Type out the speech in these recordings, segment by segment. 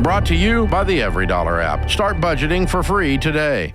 Brought to you by the EveryDollar app. Start budgeting for free today.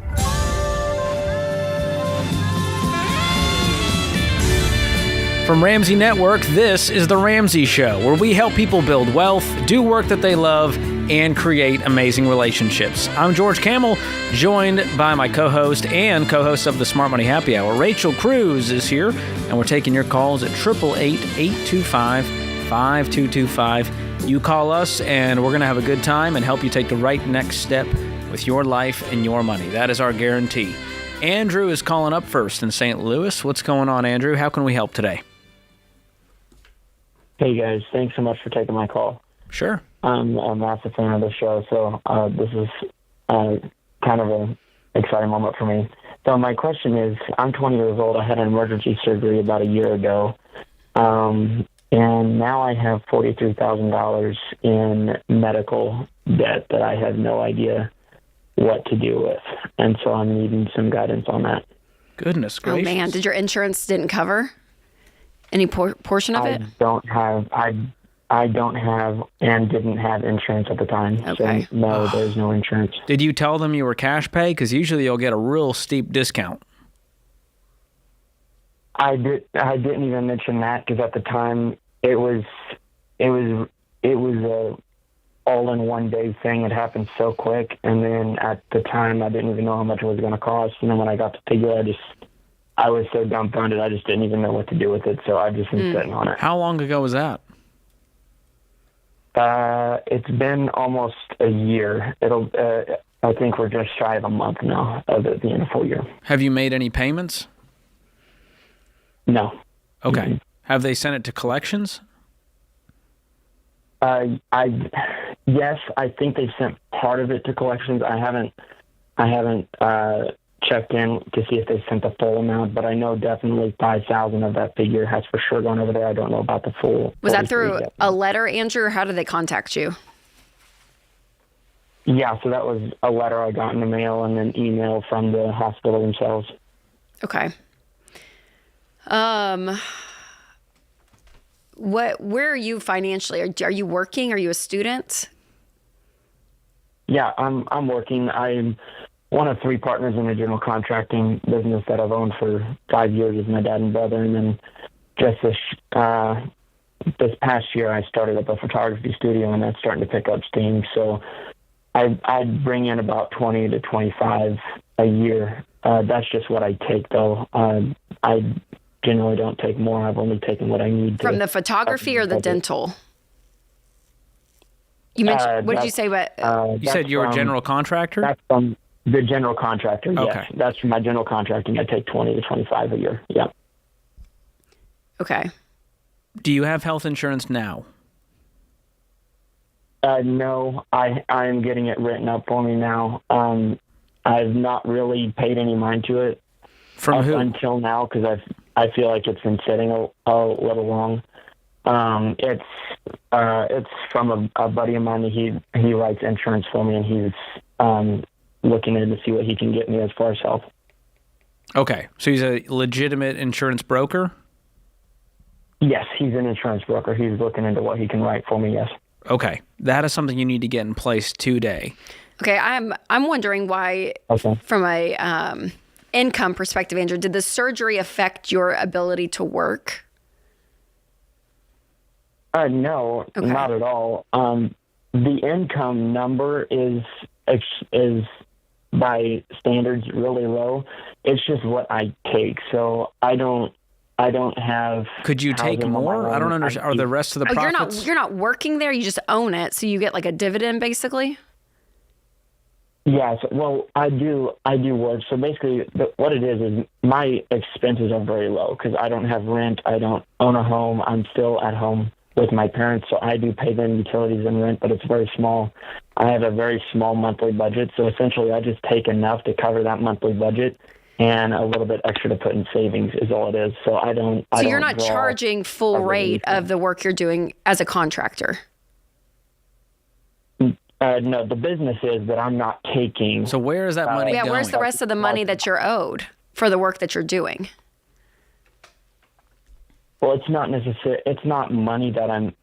From Ramsey Network, this is The Ramsey Show, where we help people build wealth, do work that they love, and create amazing relationships. I'm George Kamel, joined by my co-host and co-host of the Smart Money Happy Hour. Rachel Cruze is here, and we're taking your calls at 888-825-5225. You call us, and we're going to have a good time and help you take the right next step with your life and your money. That is our guarantee. Andrew is calling up first in St. Louis. What's going on, Andrew? How can we help today? Hey, guys. Thanks so much for taking my call. Sure. I'm a massive fan of the show, so this is kind of an exciting moment for me. So my question is, I'm 20 years old. I had an emergency surgery about a year ago, and now I have $43,000 in medical debt that I have no idea what to do with, and so I'm needing some guidance on that. Goodness gracious. Oh, man. Did your insurance didn't cover any portion of it? I don't have and didn't have insurance at the time. Okay. So no, there's no insurance. Did you tell them you were cash pay? Because usually you'll get a real steep discount. I didn't even mention that because at the time it was a all in one day thing. It happened so quick, and then at the time I didn't even know how much it was going to cost. And then when I got the figure, I was so dumbfounded. I just didn't even know what to do with it. So I just been sitting on it. How long ago was that? It's been almost a year. I think we're just shy of a month now of it being a full year. Have you made any payments? No. Okay. Mm-hmm. Have they sent it to collections? Yes, I think they sent part of it to collections. I haven't checked in to see if they sent the full amount, but I know definitely 5,000 of that figure has for sure gone over there. I don't know about the full. Was that through a letter, Andrew, or how did they contact you? Yeah, so that was a letter I got in the mail and an email from the hospital themselves. Okay. Where are you financially? Are you working? Are you a student? Yeah, I'm working. I'm one of three partners in a general contracting business that I've owned for 5 years with my dad and brother. And then just this past year, I started up a photography studio, and that's starting to pick up steam. So I bring in about 20 to 25 a year. That's just what I take, though. I generally don't take more. I've only taken what I need. From the photography or the dental? You mentioned, what did you say about? You said you were a general contractor? That's from the general contractor, yes. Okay. That's from my general contracting. I take 20 to 25 a year, yeah. Okay. Do you have health insurance now? No, I'm getting it written up for me now. I've not really paid any mind to it. From who? Until now, because I feel like it's been sitting a little long. It's from a buddy of mine. He writes insurance for me, and he's looking in to see what he can get me as far as health. Okay, so he's a legitimate insurance broker? Yes, he's an insurance broker. He's looking into what he can write for me, yes. Okay, that is something you need to get in place today. Okay, I'm wondering why, from a income perspective, Andrew, did the surgery affect your ability to work? No, not at all. The income number is by standards really low. It's just what I take. So I don't have. Could you take more? I don't understand. Are the rest of the profits? You're not working there. You just own it, so you get like a dividend, basically. Yes. Well, I do work. So basically, what it is my expenses are very low because I don't have rent. I don't own a home. I'm still at home with my parents, so I do pay them utilities and rent, but it's very small. I have a very small monthly budget, so essentially I just take enough to cover that monthly budget, and a little bit extra to put in savings is all it is. So So you're not charging full rate of the work you're doing as a contractor? No, the business is, but I'm not taking. So where is that money going? Where's the rest of the money that you're owed for the work that you're doing? Well, it's not money that I'm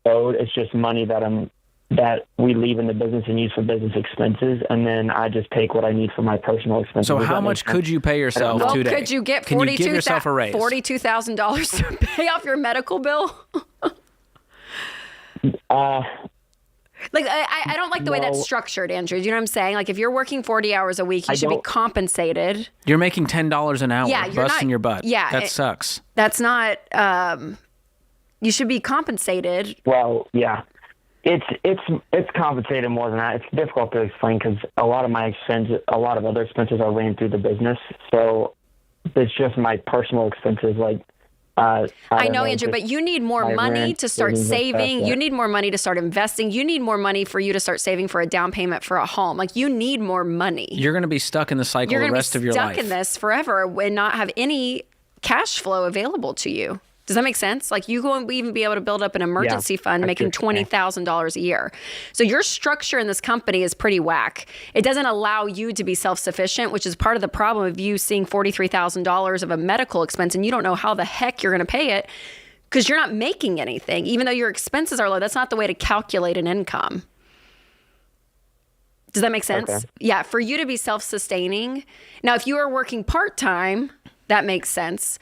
owed. It's just money that I'm that we leave in the business and use for business expenses, and then I just take what I need for my personal expenses. So how much could you pay yourself today? Could you get Can you give yourself a raise? $42,000 to pay off your medical bill? I don't like the way that's structured, Andrew. Do you know what I'm saying? Like, if you're working 40 hours a week, you should be compensated. You're making $10 an hour, busting your butt. Yeah. That sucks. That's not, you should be compensated. Well, yeah. It's compensated more than that. It's difficult to explain because a lot of other expenses are ran through the business. So it's just my personal expenses, like, I know, Andrew, but you need more money to start saving. You need more money to start investing. You need more money for you to start saving for a down payment for a home. Like, you need more money. You're going to be stuck in the cycle the rest of your life. You're going to be stuck in this forever and not have any cash flow available to you. Does that make sense? Like, you won't even be able to build up an emergency fund making $20,000 a year. So your structure in this company is pretty whack. It doesn't allow you to be self-sufficient, which is part of the problem of you seeing $43,000 of a medical expense and you don't know how the heck you're going to pay it because you're not making anything. Even though your expenses are low, that's not the way to calculate an income. Does that make sense? Okay. Yeah, for you to be self-sustaining. Now, if you are working part-time, that makes sense.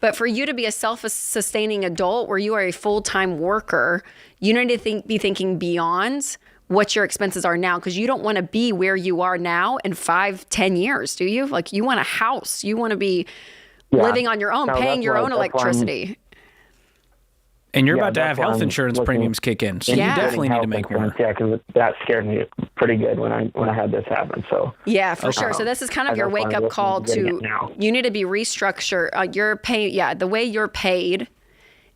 But for you to be a self-sustaining adult where you are a full-time worker, you need to be thinking beyond what your expenses are now because you don't want to be where you are now in 5-10 years, do you? Like, you want a house. You want to be living on your own, paying your own electricity. And you're about to have health insurance premiums kick in, so you definitely need to make more. Yeah, because that scared me pretty good when I had this happen. So yeah, for sure. So this is kind of your wake up call to you need to be restructured. Your pay, the way you're paid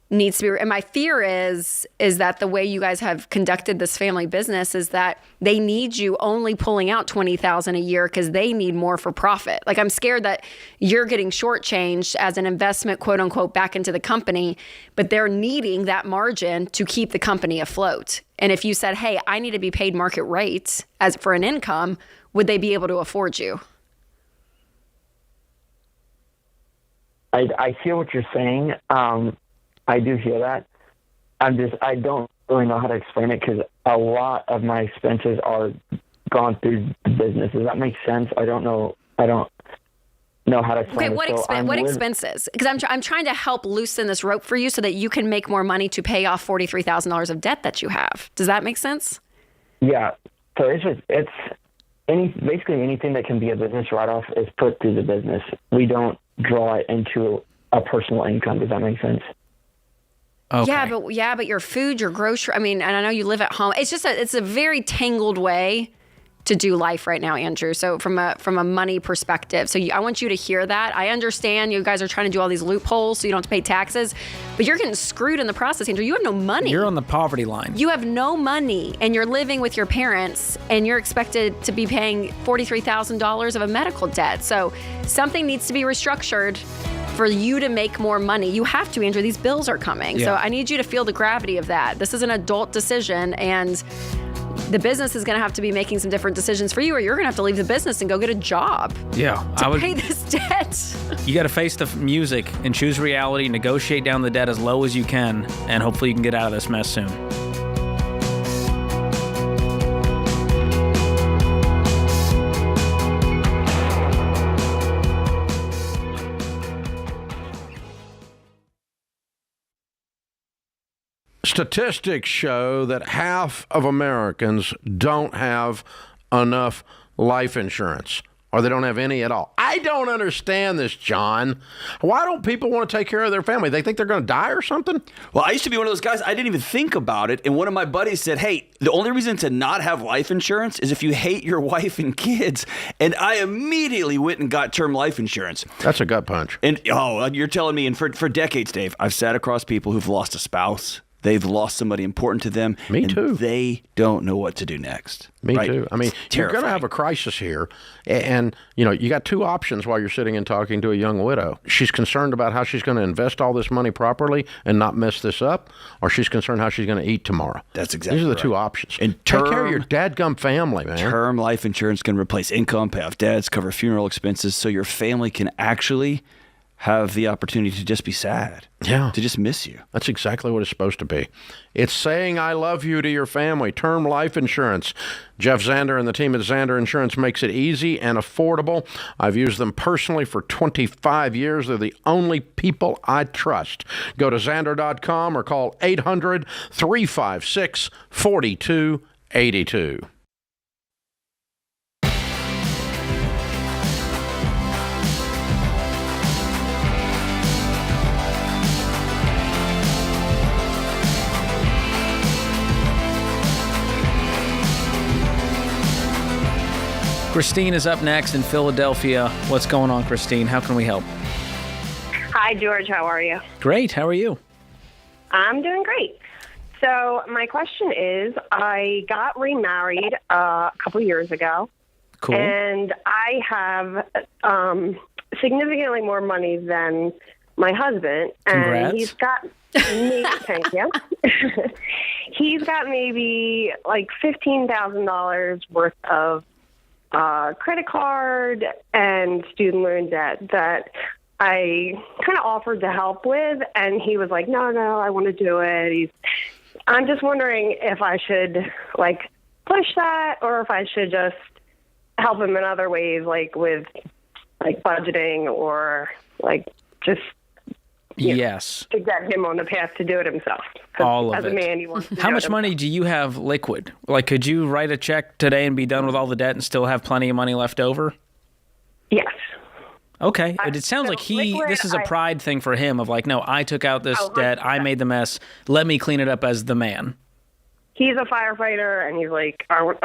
needs to be. And my fear is that the way you guys have conducted this family business is that they need you only pulling out $20,000 a year because they need more for profit. Like, I'm scared that you're getting shortchanged as an investment, quote unquote, back into the company, but they're needing that margin to keep the company afloat. And if you said, hey, I need to be paid market rates as for an income, would they be able to afford you? I hear what you're saying. I do hear that. I don't really know how to explain it because a lot of my expenses are gone through the business. Does that make sense? I don't know how to explain it. What expenses? Because I'm trying to help loosen this rope for you so that you can make more money to pay off $43,000 of debt that you have. Does that make sense? Yeah. So it's basically anything that can be a business write-off is put through the business. We don't draw it into a personal income. Does that make sense? Okay. But your food, your grocery, and I know you live at home. It's just it's a very tangled way to do life right now, Andrew. So from a money perspective, I want you to hear that. I understand you guys are trying to do all these loopholes so you don't have to pay taxes, but you're getting screwed in the process, Andrew. You have no money. You're on the poverty line. You have no money, and you're living with your parents, and you're expected to be paying $43,000 of a medical debt. So something needs to be restructured for you to make more money. You have to, Andrew. These bills are coming. Yeah. So I need you to feel the gravity of that. This is an adult decision, and the business is going to have to be making some different decisions for you, or you're going to have to leave the business and go get a job. Yeah. To pay this debt. You got to face the music and choose reality, negotiate down the debt as low as you can, and hopefully you can get out of this mess soon. Statistics show that half of Americans don't have enough life insurance, or they don't have any at all. I don't understand this, John. Why don't people want to take care of their family? They think they're going to die or something? Well, I used to be one of those guys. I didn't even think about it. And one of my buddies said, hey, the only reason to not have life insurance is if you hate your wife and kids. And I immediately went and got term life insurance. That's a gut punch. And you're telling me, and for decades, Dave, I've sat across people who've lost a spouse. They've lost somebody important to them. Me too. And they don't know what to do next. Me too. You're going to have a crisis here. And, you got two options while you're sitting and talking to a young widow. She's concerned about how she's going to invest all this money properly and not mess this up, or she's concerned how she's going to eat tomorrow. That's exactly These are the right. two options. And take care of your dadgum family, man. Term life insurance can replace income, pay off debts, cover funeral expenses, so your family can actually have the opportunity to just be sad. Yeah. To just miss you. That's exactly what it's supposed to be. It's saying I love you to your family. Term life insurance. Jeff Zander and the team at Zander Insurance makes it easy and affordable. I've used them personally for 25 years. They're the only people I trust. Go to Zander.com or call 800-356-4282. Christine is up next in Philadelphia. What's going on, Christine? How can we help? Hi, George. How are you? Great. How are you? I'm doing great. So my question is, I got remarried a couple years ago. Cool. And I have significantly more money than my husband. Congrats. And he's got maybe, thank you. He's got maybe like $15,000 worth of credit card and student loan debt that I kind of offered to help with, and he was like, no, I want to do it. I'm just wondering if I should like push that, or if I should just help him in other ways, like with like budgeting, or like just yes, to get him on the path to do it himself. All of as it. a man, he wants to How do much it money do you have liquid? Like, could you write a check today and be done with all the debt and still have plenty of money left over? Yes. Okay. It sounds like this is a pride thing for him of like, no, I took out this debt. I made the mess. Let me clean it up as the man. He's a firefighter, and he's like, I want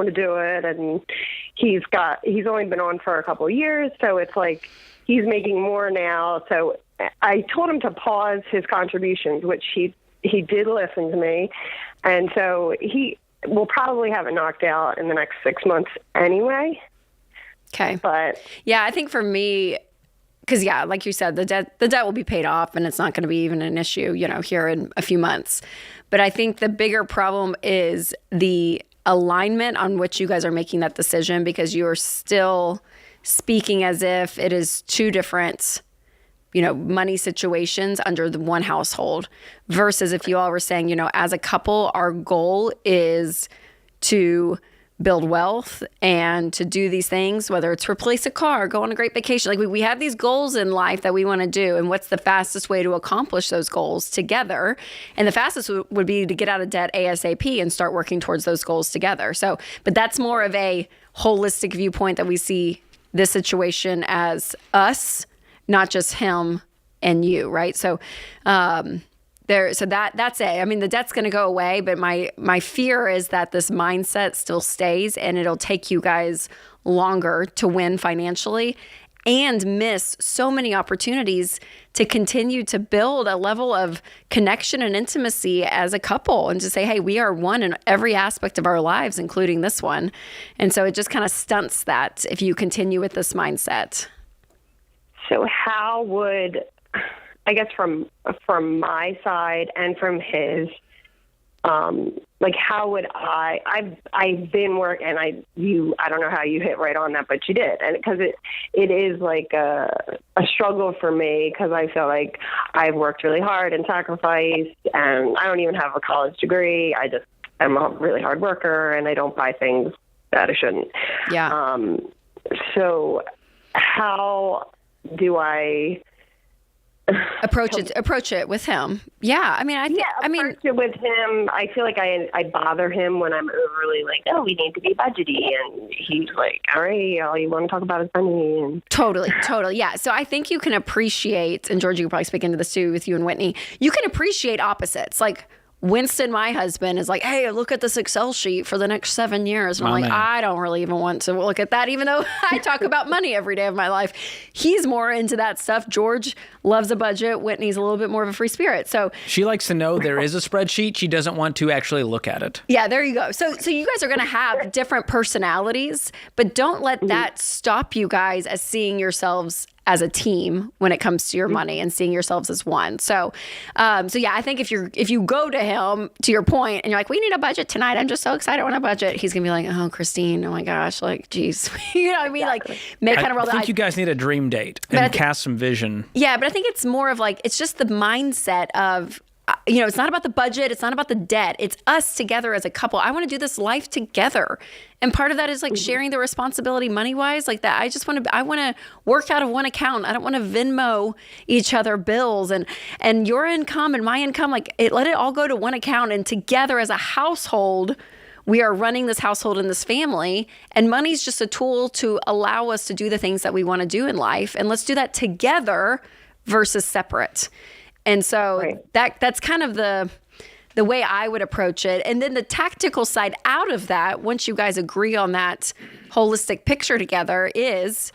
to do it. And he's only been on for a couple of years. So it's like he's making more now. So I told him to pause his contributions, which he did listen to me. And so he will probably have it knocked out in the next 6 months anyway. Okay. But yeah, I think for me, because yeah, like you said, the debt will be paid off, and it's not going to be even an issue, here in a few months. But I think the bigger problem is the alignment on which you guys are making that decision, because you are still speaking as if it is two different money situations under the one household, versus if you all were saying, as a couple, our goal is to build wealth and to do these things, whether it's replace a car, go on a great vacation. Like we have these goals in life that we want to do, and what's the fastest way to accomplish those goals together? And the fastest would be to get out of debt ASAP and start working towards those goals together. So, but that's more of a holistic viewpoint that we see this situation as us, not just him and you, right? So that's it. I mean, the debt's going to go away, but my fear is that this mindset still stays, and it'll take you guys longer to win financially and miss so many opportunities to continue to build a level of connection and intimacy as a couple, and to say, hey, we are one in every aspect of our lives, including this one. And so it just kind of stunts that if you continue with this mindset. so how would, I guess from my side and from his, like how would I've been working, and I don't know how you hit right on that, but you did. And because it is like a struggle for me, because I feel like I've worked really hard and sacrificed, and I don't even have a college degree. I just am a really hard worker, and I don't buy things that I shouldn't. Yeah. So how do I approach it with him? Yeah. I mean, approach it with him. I feel like I bother him when I'm overly like, oh, we need to be budgety, and he's like, all you want to talk about is money. And Totally. Yeah. So I think you can appreciate, and George, you can probably speak into this too with you and Whitney, you can appreciate opposites. Like Winston, my husband, is like, hey, look at this Excel sheet for the next 7 years. And I'm like, I don't really even want to look at that, even though I talk about money every day of my life. He's more into that stuff. George loves a budget. Whitney's a little bit more of a free spirit. So she likes to know there is a spreadsheet. She doesn't want to actually look at it. Yeah, there you go. So you guys are going to have different personalities, but don't let that stop you guys as seeing yourselves as a team when it comes to your money and seeing yourselves as one. So yeah, I think if you go to him, to your point, and you're like, we need a budget tonight, I'm just so excited, I want a budget, he's gonna be like, oh, Christine, oh my gosh, like, geez, you know what I mean? Like, make kind of roll. I think you guys need a dream date and cast some vision. Yeah, but I think it's more of like, it's just the mindset of, you know, it's not about the budget. It's not about the debt. It's us together as a couple. I want to do this life together. And part of that is like sharing the responsibility money-wise, like that. I want to work out of one account. I don't want to Venmo each other bills and your income and my income, like let it all go to one account. And together as a household, we are running this household and this family, and money's just a tool to allow us to do the things that we want to do in life. And let's do that together versus separate. And so that's kind of the way I would approach it. And then the tactical side out of that, once you guys agree on that holistic picture together, is,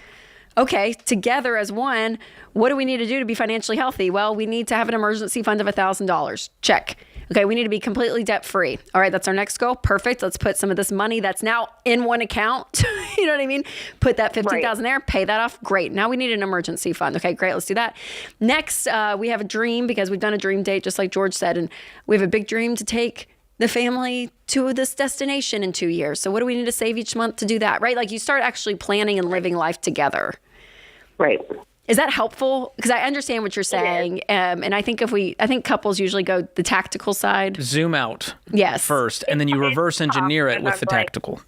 okay, together as one, what do we need to do to be financially healthy? Well, we need to have an emergency fund of $1,000. Check. Okay, we need to be completely debt-free. All right, that's our next goal. Perfect. Let's put some of this money that's now in one account. You know what I mean? Put that $15,000 there, pay that off. Great. Now we need an emergency fund. Okay, great. Let's do that. Next, we have a dream, because we've done a dream date, just like George said, and we have a big dream to take the family to this destination in 2 years. So what do we need to save each month to do that, right? Like, you start actually planning and living life together. Right. Is that helpful? Because I understand what you're saying, and I think I think couples usually go the tactical side. Zoom out, yes, first, and then you reverse engineer it with the tactical.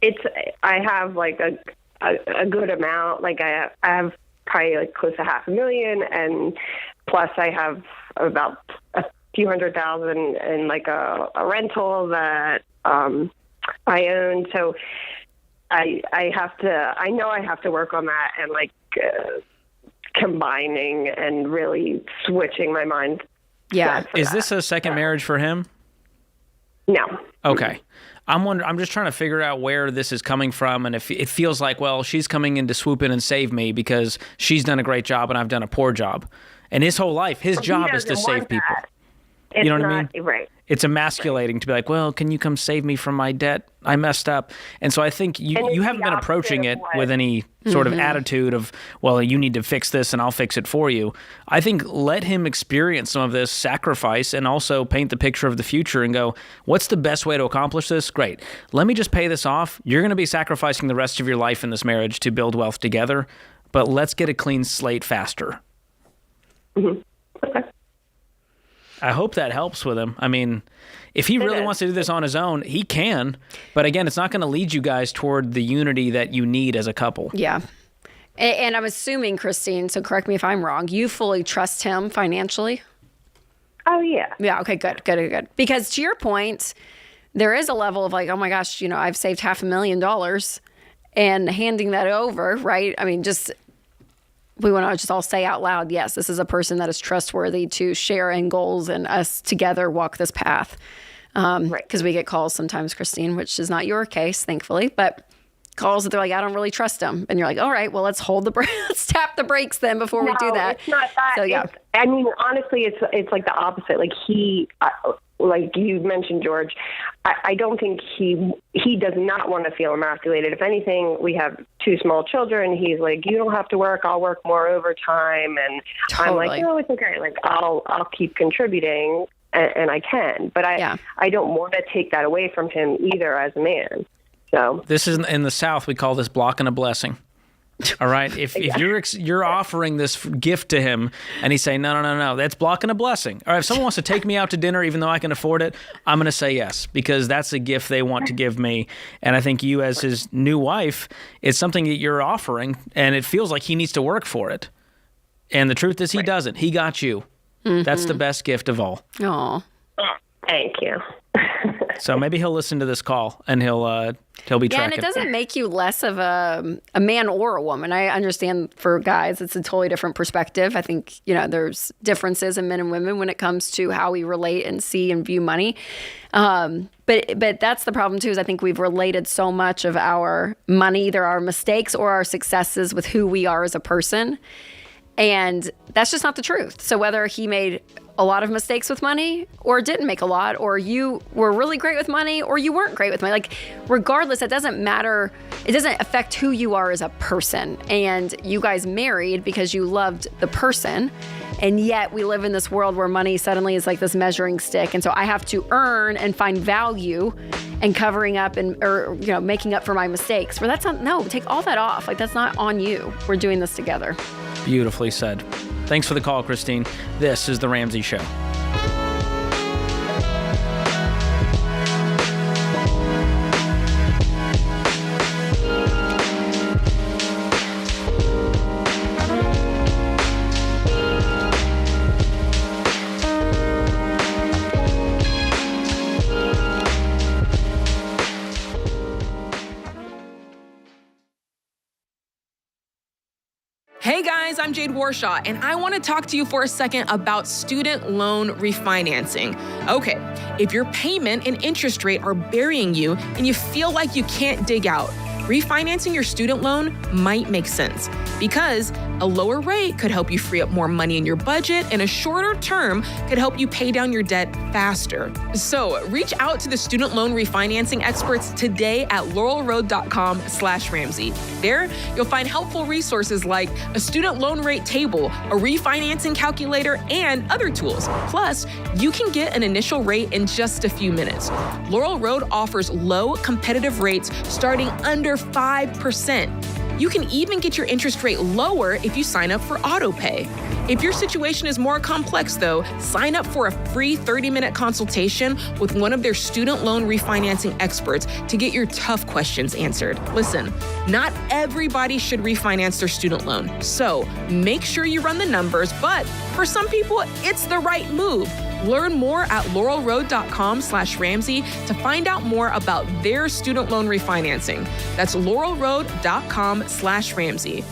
I have like a good amount. Like I have probably like close to $500,000, and plus I have about a few $100,000 in like a rental that I own. So I know I have to work on that, and like combining and really switching my mind. Yeah. Is this a second marriage for him? No. Okay. I'm just trying to figure out where this is coming from, and if it feels like, well, she's coming in to swoop in and save me because she's done a great job and I've done a poor job. And his whole life, his job is to save people. You know what I mean? Right. It's emasculating to be like, well, can you come save me from my debt? I messed up. And so I think you haven't been approaching it with any sort of attitude of, well, you need to fix this and I'll fix it for you. I think let him experience some of this sacrifice and also paint the picture of the future and go, what's the best way to accomplish this? Great. Let me just pay this off. You're going to be sacrificing the rest of your life in this marriage to build wealth together, but let's get a clean slate faster. Mm-hmm. Okay. I hope that helps with him. I mean, if he really wants to do this on his own, he can. But again, it's not going to lead you guys toward the unity that you need as a couple. Yeah. And I'm assuming, Christine, so correct me if I'm wrong, you fully trust him financially? Oh, yeah. Yeah, okay, good. Because to your point, there is a level of like, oh my gosh, you know, I've saved $500,000 and handing that over, right? I mean, we want to just all say out loud, yes, this is a person that is trustworthy to share in goals and us together walk this path. Right. Because we get calls sometimes, Christine, which is not your case, thankfully, but calls that they're like, I don't really trust them. And you're like, all right, well, let's let's tap the brakes then before we do that. It's not that. So, yeah. I mean, honestly, it's like the opposite. Like like you mentioned, George, I don't think he does not want to feel emasculated. If anything, we have 2 small children. He's like, you don't have to work. I'll work more overtime. And totally. I'm like, no, it's okay. Like I'll keep contributing, and I can. But I don't want to take that away from him either as a man. So this is in the South. We call this blocking a blessing. All right. If you're offering this gift to him and he's saying, no, that's blocking a blessing. All right. If someone wants to take me out to dinner, even though I can afford it, I'm going to say yes, because that's a gift they want to give me. And I think you as his new wife, it's something that you're offering, and it feels like he needs to work for it. And the truth is he doesn't. He got you. Mm-hmm. That's the best gift of all. Oh, thank you. So maybe he'll listen to this call and he'll be tracking. Yeah, and it doesn't make you less of a man or a woman. I understand for guys, it's a totally different perspective. I think, you know, there's differences in men and women when it comes to how we relate and see and view money. But that's the problem too, is I think we've related so much of our money, either our mistakes or our successes, with who we are as a person. And that's just not the truth. So whether he made a lot of mistakes with money or didn't make a lot, or you were really great with money or you weren't great with money. Like, regardless, it doesn't matter. It doesn't affect who you are as a person. And you guys married because you loved the person. And yet we live in this world where money suddenly is like this measuring stick. And so I have to earn and find value and covering up or making up for my mistakes. Where that's not, no, take all that off. Like, that's not on you. We're doing this together. Beautifully said. Thanks for the call, Christine. This is The Ramsey Show. Hey guys, I'm Jade Warshaw, and I want to talk to you for a second about student loan refinancing. Okay, if your payment and interest rate are burying you and you feel like you can't dig out, refinancing your student loan might make sense because a lower rate could help you free up more money in your budget, and a shorter term could help you pay down your debt faster. So reach out to the student loan refinancing experts today at laurelroad.com/Ramsey. There, you'll find helpful resources like a student loan rate table, a refinancing calculator, and other tools. Plus, you can get an initial rate in just a few minutes. Laurel Road offers low, competitive rates starting under 5%. You can even get your interest rate lower if you sign up for autopay. If your situation is more complex, though, sign up for a free 30-minute consultation with one of their student loan refinancing experts to get your tough questions answered. Listen, not everybody should refinance their student loan, so make sure you run the numbers, but for some people, it's the right move. Learn more at laurelroad.com/Ramsey to find out more about their student loan refinancing. That's laurelroad.com/Ramsey.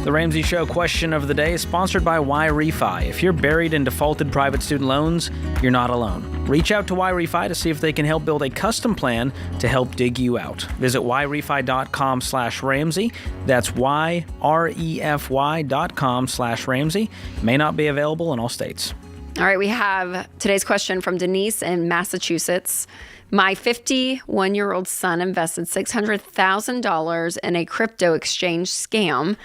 The Ramsey Show question of the day is sponsored by YRefi. If you're buried in defaulted private student loans, you're not alone. Reach out to YRefi to see if they can help build a custom plan to help dig you out. Visit yrefy.com/Ramsey. That's yrefy.com/Ramsey. May not be available in all states. All right, we have today's question from Denise in Massachusetts. My 51-year-old son invested $600,000 in a crypto exchange scam,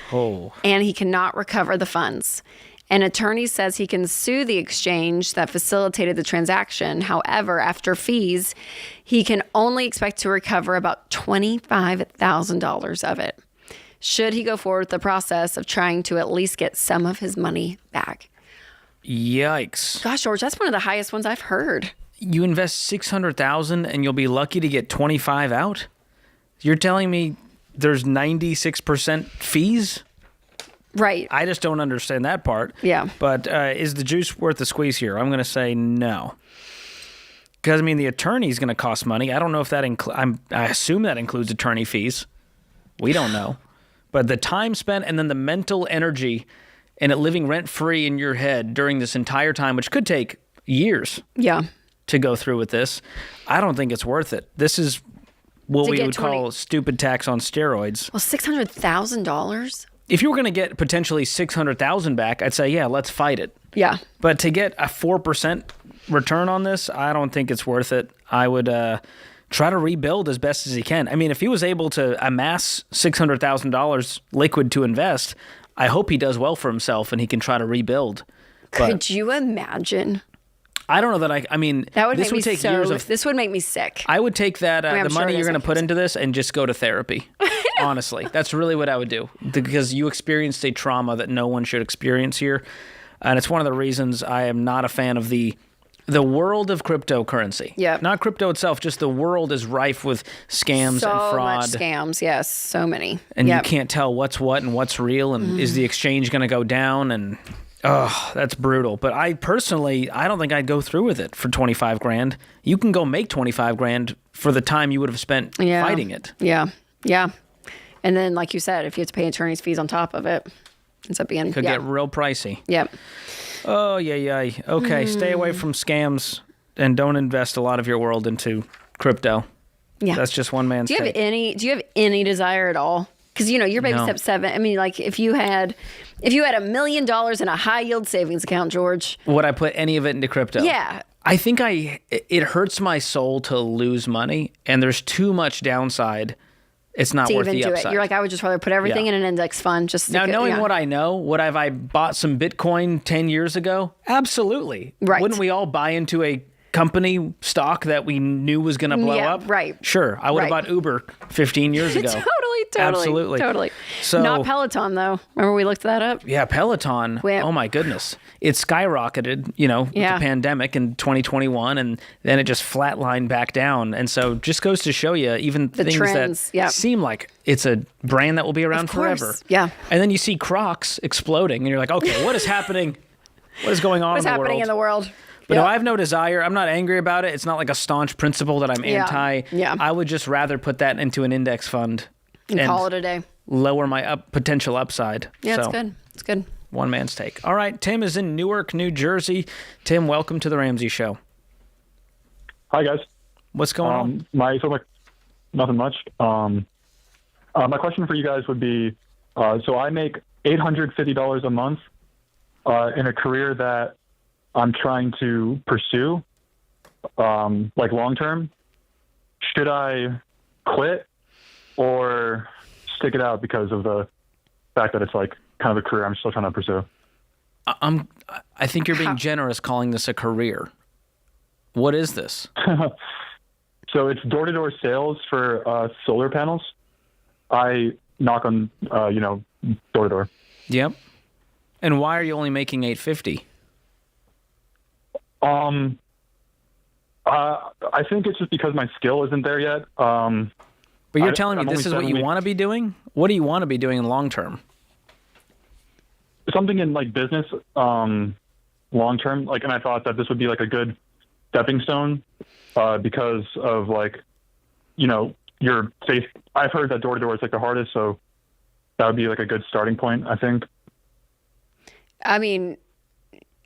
and he cannot recover the funds. An attorney says he can sue the exchange that facilitated the transaction. However, after fees, he can only expect to recover about $25,000 of it. Should he go forward with the process of trying to at least get some of his money back? Yikes. Gosh, George, that's one of the highest ones I've heard. You invest $600,000 and you'll be lucky to get 25 out? You're telling me there's 96% fees? Right. I just don't understand that part. Yeah. But is the juice worth the squeeze here? I'm going to say no. Because, I mean, the attorney's going to cost money. I don't know if that I assume that includes attorney fees. We don't know. But the time spent and then the mental energy and it living rent-free in your head during this entire time, which could take years. Yeah. To go through with this, I don't think it's worth it. This is what we would call stupid tax on steroids. Well, $600,000? If you were going to get potentially $600,000 back, I'd say, yeah, let's fight it. Yeah. But to get a 4% return on this, I don't think it's worth it. I would try to rebuild as best as he can. I mean, if he was able to amass $600,000 liquid to invest, I hope he does well for himself and he can try to rebuild. Could you imagine? I don't know that I mean, that would this would take years of. This would make me sick. I would take that the money you're going to put into this and just go to therapy. Honestly, that's really what I would do because you experienced a trauma that no one should experience here, and it's one of the reasons I am not a fan of the world of cryptocurrency. Yeah, not crypto itself, just the world is rife with scams and fraud. So much scams, yes, so many, and you can't tell what's what and what's real, and is the exchange going to go down and. Oh, that's brutal. But I personally, I don't think I'd go through with it for $25,000. You can go make $25,000 for the time you would have spent fighting it. Yeah. Yeah. And then, like you said, if you have to pay attorney's fees on top of it. ends up being Could get real pricey. Yep. Oh, yeah. Okay, stay away from scams and don't invest a lot of your world into crypto. Yeah. That's just one man's Do you have any desire at all? Because, your baby step 7, I mean, like if you had $1 million in a high yield savings account, George. Would I put any of it into crypto? Yeah. I think it hurts my soul to lose money, and there's too much downside. It's not worth the upside. You're like, I would just rather put everything in an index fund. Just now, knowing what I know, would I bought some Bitcoin 10 years ago? Absolutely. Right. Wouldn't we all buy into a company stock that we knew was going to blow up? Right. Sure. I would have bought Uber 15 years ago. Totally. So, not Peloton, though. Remember we looked that up? Yeah, Peloton. Oh, my goodness. It skyrocketed, with the pandemic in 2021, and then it just flatlined back down. And so just goes to show you, even the things trends, that seem like it's a brand that will be around forever. Yeah. And then you see Crocs exploding, and you're like, okay, what is happening? What is going on in the world? What's happening in the world? But no, I have no desire. I'm not angry about it. It's not like a staunch principle that I'm anti. Yeah. I would just rather put that into an index fund and call it a day. Lower my potential upside. Yeah, it's good. It's good. One man's take. All right, Tim is in Newark, New Jersey. Tim, welcome to the Ramsey Show. Hi, guys. What's going on? Nothing much. My question for you guys would be, so I make $850 a month in a career that I'm trying to pursue, like long term. Should I quit or stick it out because of the fact that it's like kind of a career I'm still trying to pursue? I think you're being generous calling this a career. What is this? So it's door-to-door sales for solar panels. I knock on, door-to-door. Yep. And why are you only making $850? I think it's just because my skill isn't there yet. But you're telling me this is what you want to be doing? What do you want to be doing in long term? Something in like business, long term. Like, and I thought that this would be like a good stepping stone, because of like, your faith. I've heard that door to door is like the hardest, so that would be like a good starting point, I think. I mean,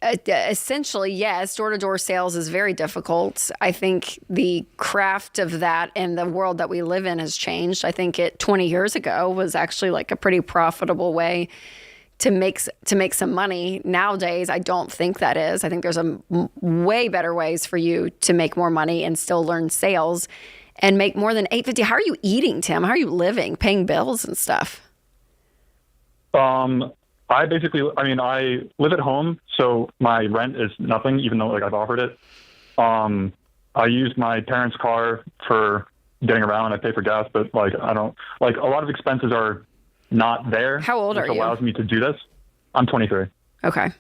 essentially, yes, door-to-door sales is very difficult. I think the craft of that and the world that we live in has changed. I think 20 years ago was actually like a pretty profitable way to make some money. Nowadays, I don't think that is. I think there's way better ways for you to make more money and still learn sales and make more than $850. How are you eating, Tim? How are you living, paying bills and stuff? I live at home, so my rent is nothing, even though like I've offered it. I use my parents' car for getting around. I pay for gas, but like I don't like a lot of expenses are not there. How old are you? Which allows me to do this. I'm 23. Okay.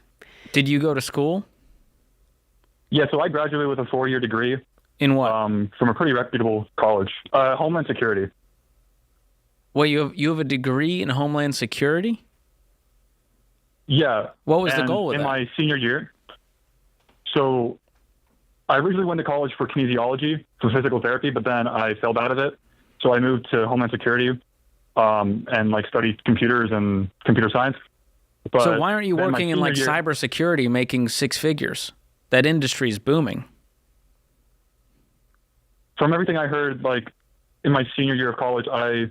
Did you go to school? Yeah, so I graduated with a 4-year degree. In what? From a pretty reputable college, Homeland Security. Well, you have a degree in Homeland Security? Yeah. What was the goal with in that? my senior year? So I originally went to college for kinesiology, for physical therapy, but then I failed out of it. So I moved to Homeland Security, and like studied computers and computer science. But so why aren't you working in like cybersecurity, making 6 figures? That industry is booming. From everything I heard, like in my senior year of college, I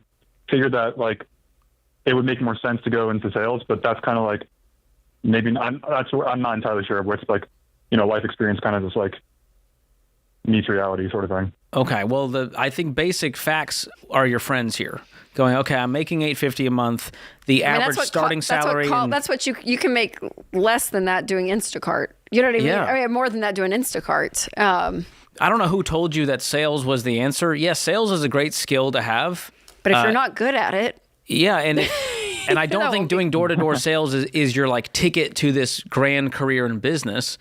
figured that like it would make more sense to go into sales, but that's kind of like I'm not entirely sure what's like, life experience kind of just like meets reality sort of thing. Okay, well, I think basic facts are your friends here. Going, okay, I'm making $850 a month. The average starting salary. That's what you can make less than that doing Instacart. You know what I mean? Yeah. I mean, more than that doing Instacart. I don't know who told you that sales was the answer. Yes, sales is a great skill to have. But if you're not good at it. Yeah, and I don't think doing door-to-door sales is your like ticket to this grand career in business.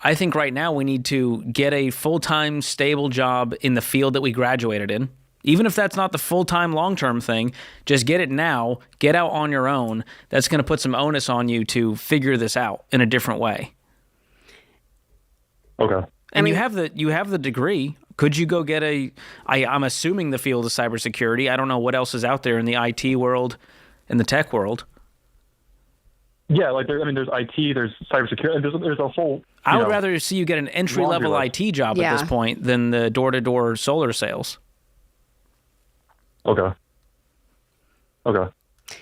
I think right now we need to get a full-time stable job in the field that we graduated in. Even if that's not the full-time long-term thing, just get it now, get out on your own. That's going to put some onus on you to figure this out in a different way. Okay. And you have the degree. Could you go get I'm assuming the field is cybersecurity. I don't know what else is out there in the IT world and the tech world. Yeah, like there's IT, there's cybersecurity, there's a whole. I would rather see you get an entry-level IT job at this point than the door-to-door solar sales. Okay.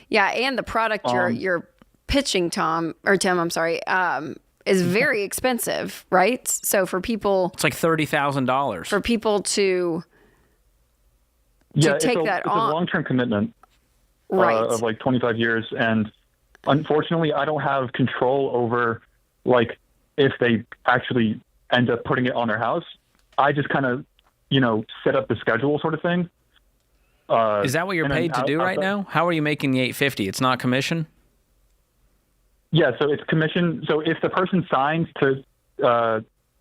Yeah, and the product you're pitching, Tim, is very expensive, right? So for people, it's like $30,000 for people to take that on. It's a long-term commitment, right? Of like 25 years, and unfortunately, I don't have control over like if they actually end up putting it on their house. I just kind of, set up the schedule sort of thing. Is that what you're paid to do right now? How are you making the $850? It's not commission? Yeah, so it's commission. So if the person signs to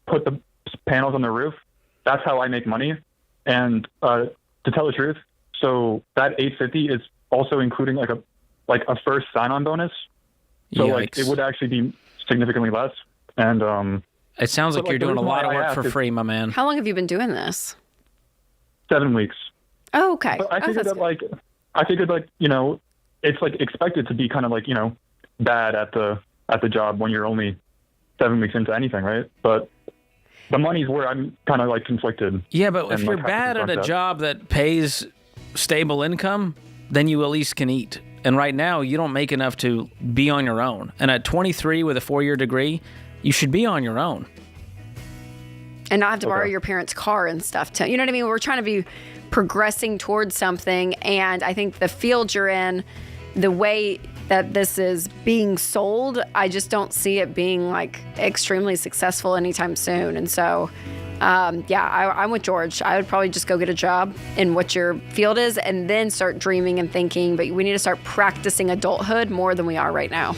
put the panels on the roof, that's how I make money. And to tell the truth, so that $850 is also including like a first sign-on bonus. So like it would actually be significantly less. And it sounds like you're doing a lot of work for free, my man. How long have you been doing this? 7 weeks. Oh, okay. But I figured it's like expected to be kind of like, bad at the job when you're only 7 weeks into anything, right? But the money's where I'm kind of like conflicted. Yeah, but if you're bad at a job that pays stable income, then you at least can eat. And right now, you don't make enough to be on your own. And at 23 with a 4-year degree, you should be on your own. And not have to borrow your parents' car and stuff, too. You know what I mean? We're trying to be progressing towards something. And I think the field you're in, the way that this is being sold, I just don't see it being like extremely successful anytime soon. And so, I'm with George. I would probably just go get a job in what your field is and then start dreaming and thinking. But we need to start practicing adulthood more than we are right now.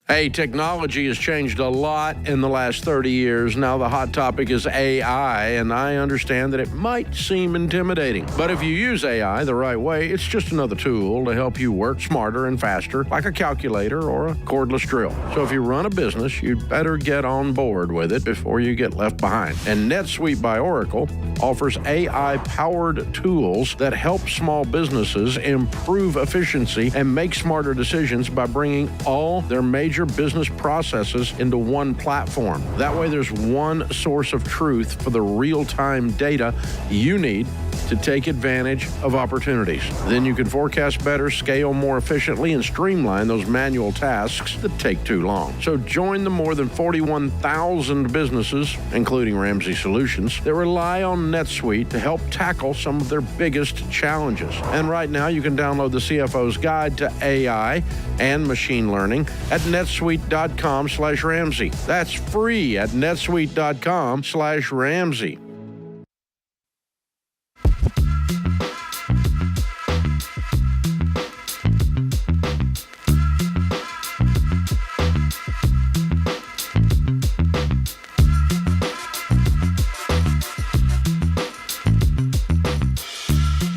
Hey, technology has changed a lot in the last 30 years. Now the hot topic is AI, and I understand that it might seem intimidating. But if you use AI the right way, it's just another tool to help you work smarter and faster, like a calculator or a cordless drill. So if you run a business, you'd better get on board with it before you get left behind. And NetSuite by Oracle offers AI-powered tools that help small businesses improve efficiency and make smarter decisions by bringing all their major business processes into one platform. That way there's one source of truth for the real-time data you need to take advantage of opportunities. Then you can forecast better, scale more efficiently, and streamline those manual tasks that take too long. So join the more than 41,000 businesses, including Ramsey Solutions, that rely on NetSuite to help tackle some of their biggest challenges. And right now you can download the CFO's Guide to AI and Machine Learning at netsuite.com/Ramsey. That's free at netsuite.com/Ramsey.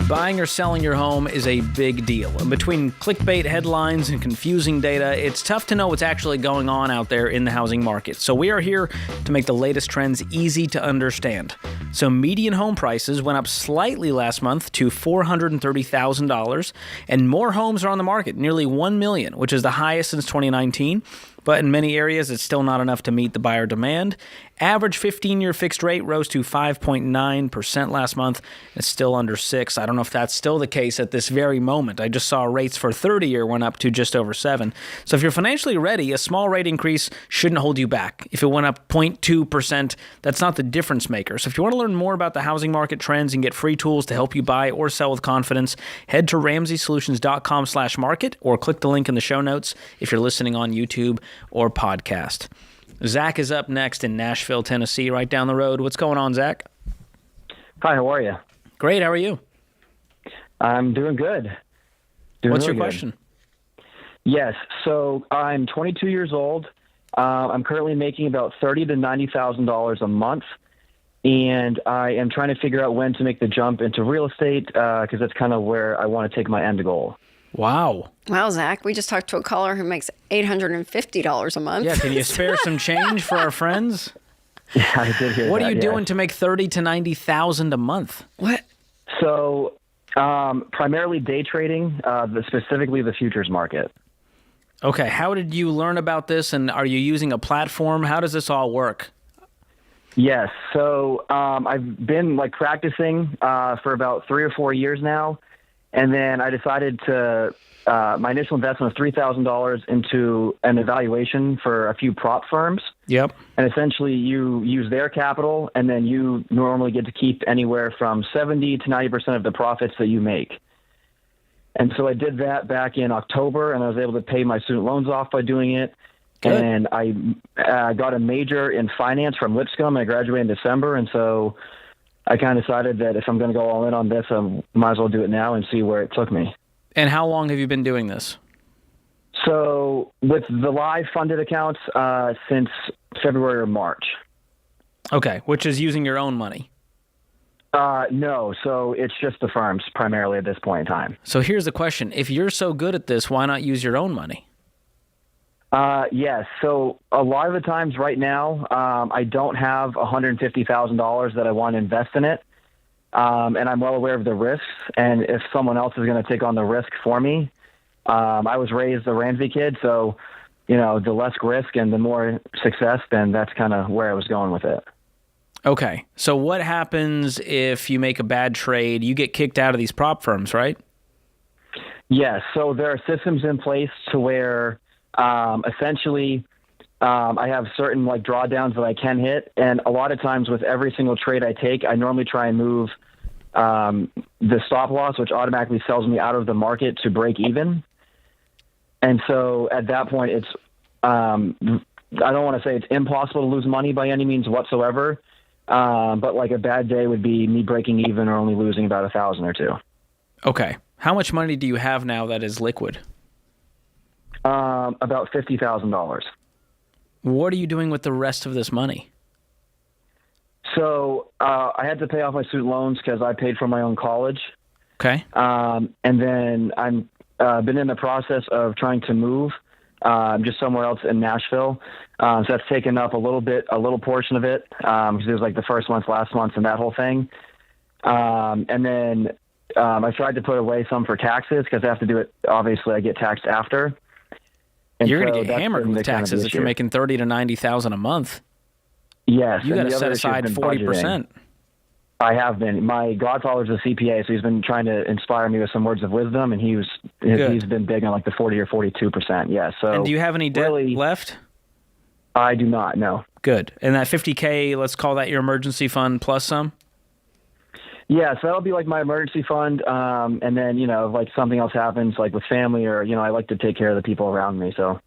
Buying or selling your home is a big deal. And between clickbait headlines and confusing data, it's tough to know what's actually going on out there in the housing market. So we are here to make the latest trends easy to understand. So median home prices went up slightly last month to $430,000, and more homes are on the market, nearly 1 million, which is the highest since 2019. But in many areas, it's still not enough to meet the buyer demand. Average 15-year fixed rate rose to 5.9% last month. It's still under 6%. I don't know if that's still the case at this very moment. I just saw rates for 30-year went up to just over 7%. So if you're financially ready, a small rate increase shouldn't hold you back. If it went up 0.2%, that's not the difference maker. So if you want to learn more about the housing market trends and get free tools to help you buy or sell with confidence, head to RamseySolutions.com/market or click the link in the show notes if you're listening on YouTube or podcast. Zach is up next in Nashville, Tennessee, right down the road. What's going on, Zach? Hi, how are you? Great, how are you? I'm doing good. What's your question? Yes, so I'm 22 years old. I'm currently making about $30,000 to $90,000 a month, and I am trying to figure out when to make the jump into real estate because that's kind of where I want to take my end goal. Wow. Wow, Zach, we just talked to a caller who makes $850 a month. Yeah, can you spare some change for our friends? Yeah, I did hear What that, are you yeah. doing to make $30,000 to $90,000 a month? What? So, primarily day trading, specifically the futures market. Okay, how did you learn about this, and are you using a platform? How does this all work? Yes. So I've been practicing for about 3 or 4 years now, and then I decided to. My initial investment was $3,000 into an evaluation for a few prop firms. Yep. And essentially, you use their capital, and then you normally get to keep anywhere from 70 to 90% of the profits that you make. And so I did that back in October, and I was able to pay my student loans off by doing it. Good. And I got a major in finance from Lipscomb. I graduated in December, and so I kind of decided that if I'm going to go all in on this, I might as well do it now and see where it took me. And how long have you been doing this? So with the live funded accounts, since February or March. Okay, which is using your own money. No, so it's just the firms primarily at this point in time. So here's the question. If you're so good at this, why not use your own money? Yes. So a lot of the times right now, I don't have $150,000 that I want to invest in it. And I'm well aware of the risks. And if someone else is going to take on the risk for me, I was raised a Ramsey kid. So, the less risk and the more success, then that's kind of where I was going with it. Okay. So what happens if you make a bad trade? You get kicked out of these prop firms, right? Yes. So there are systems in place to where essentially I have certain drawdowns that I can hit. And a lot of times with every single trade I take, I normally try and move the stop loss, which automatically sells me out of the market to break even. And so at that point, it's I don't want to say it's impossible to lose money by any means whatsoever. But a bad day would be me breaking even or only losing about $1,000 or $2,000. Okay. How much money do you have now that is liquid? About $50,000. What are you doing with the rest of this money? So I had to pay off my student loans because I paid for my own college. Okay. And then I'm been in the process of trying to move just somewhere else in Nashville. So that's taken up a little portion of it because it was the first month, last month, and that whole thing. And then I tried to put away some for taxes because I have to do it. Obviously, I get taxed after. And you're going so to get hammered with taxes if you're making $30,000 to $90,000 a month. Yes. You got to set aside 40%. Budgeting. I have been. My godfather's a CPA, so he's been trying to inspire me with some words of wisdom, and he's been big on the 40 or 42%. Yeah. So. And do you have any debt left? I do not. No. Good. And that $50K, let's call that your emergency fund plus some. Yeah, so that'll be my emergency fund, and then if something else happens, with family or I like to take care of the people around me. So.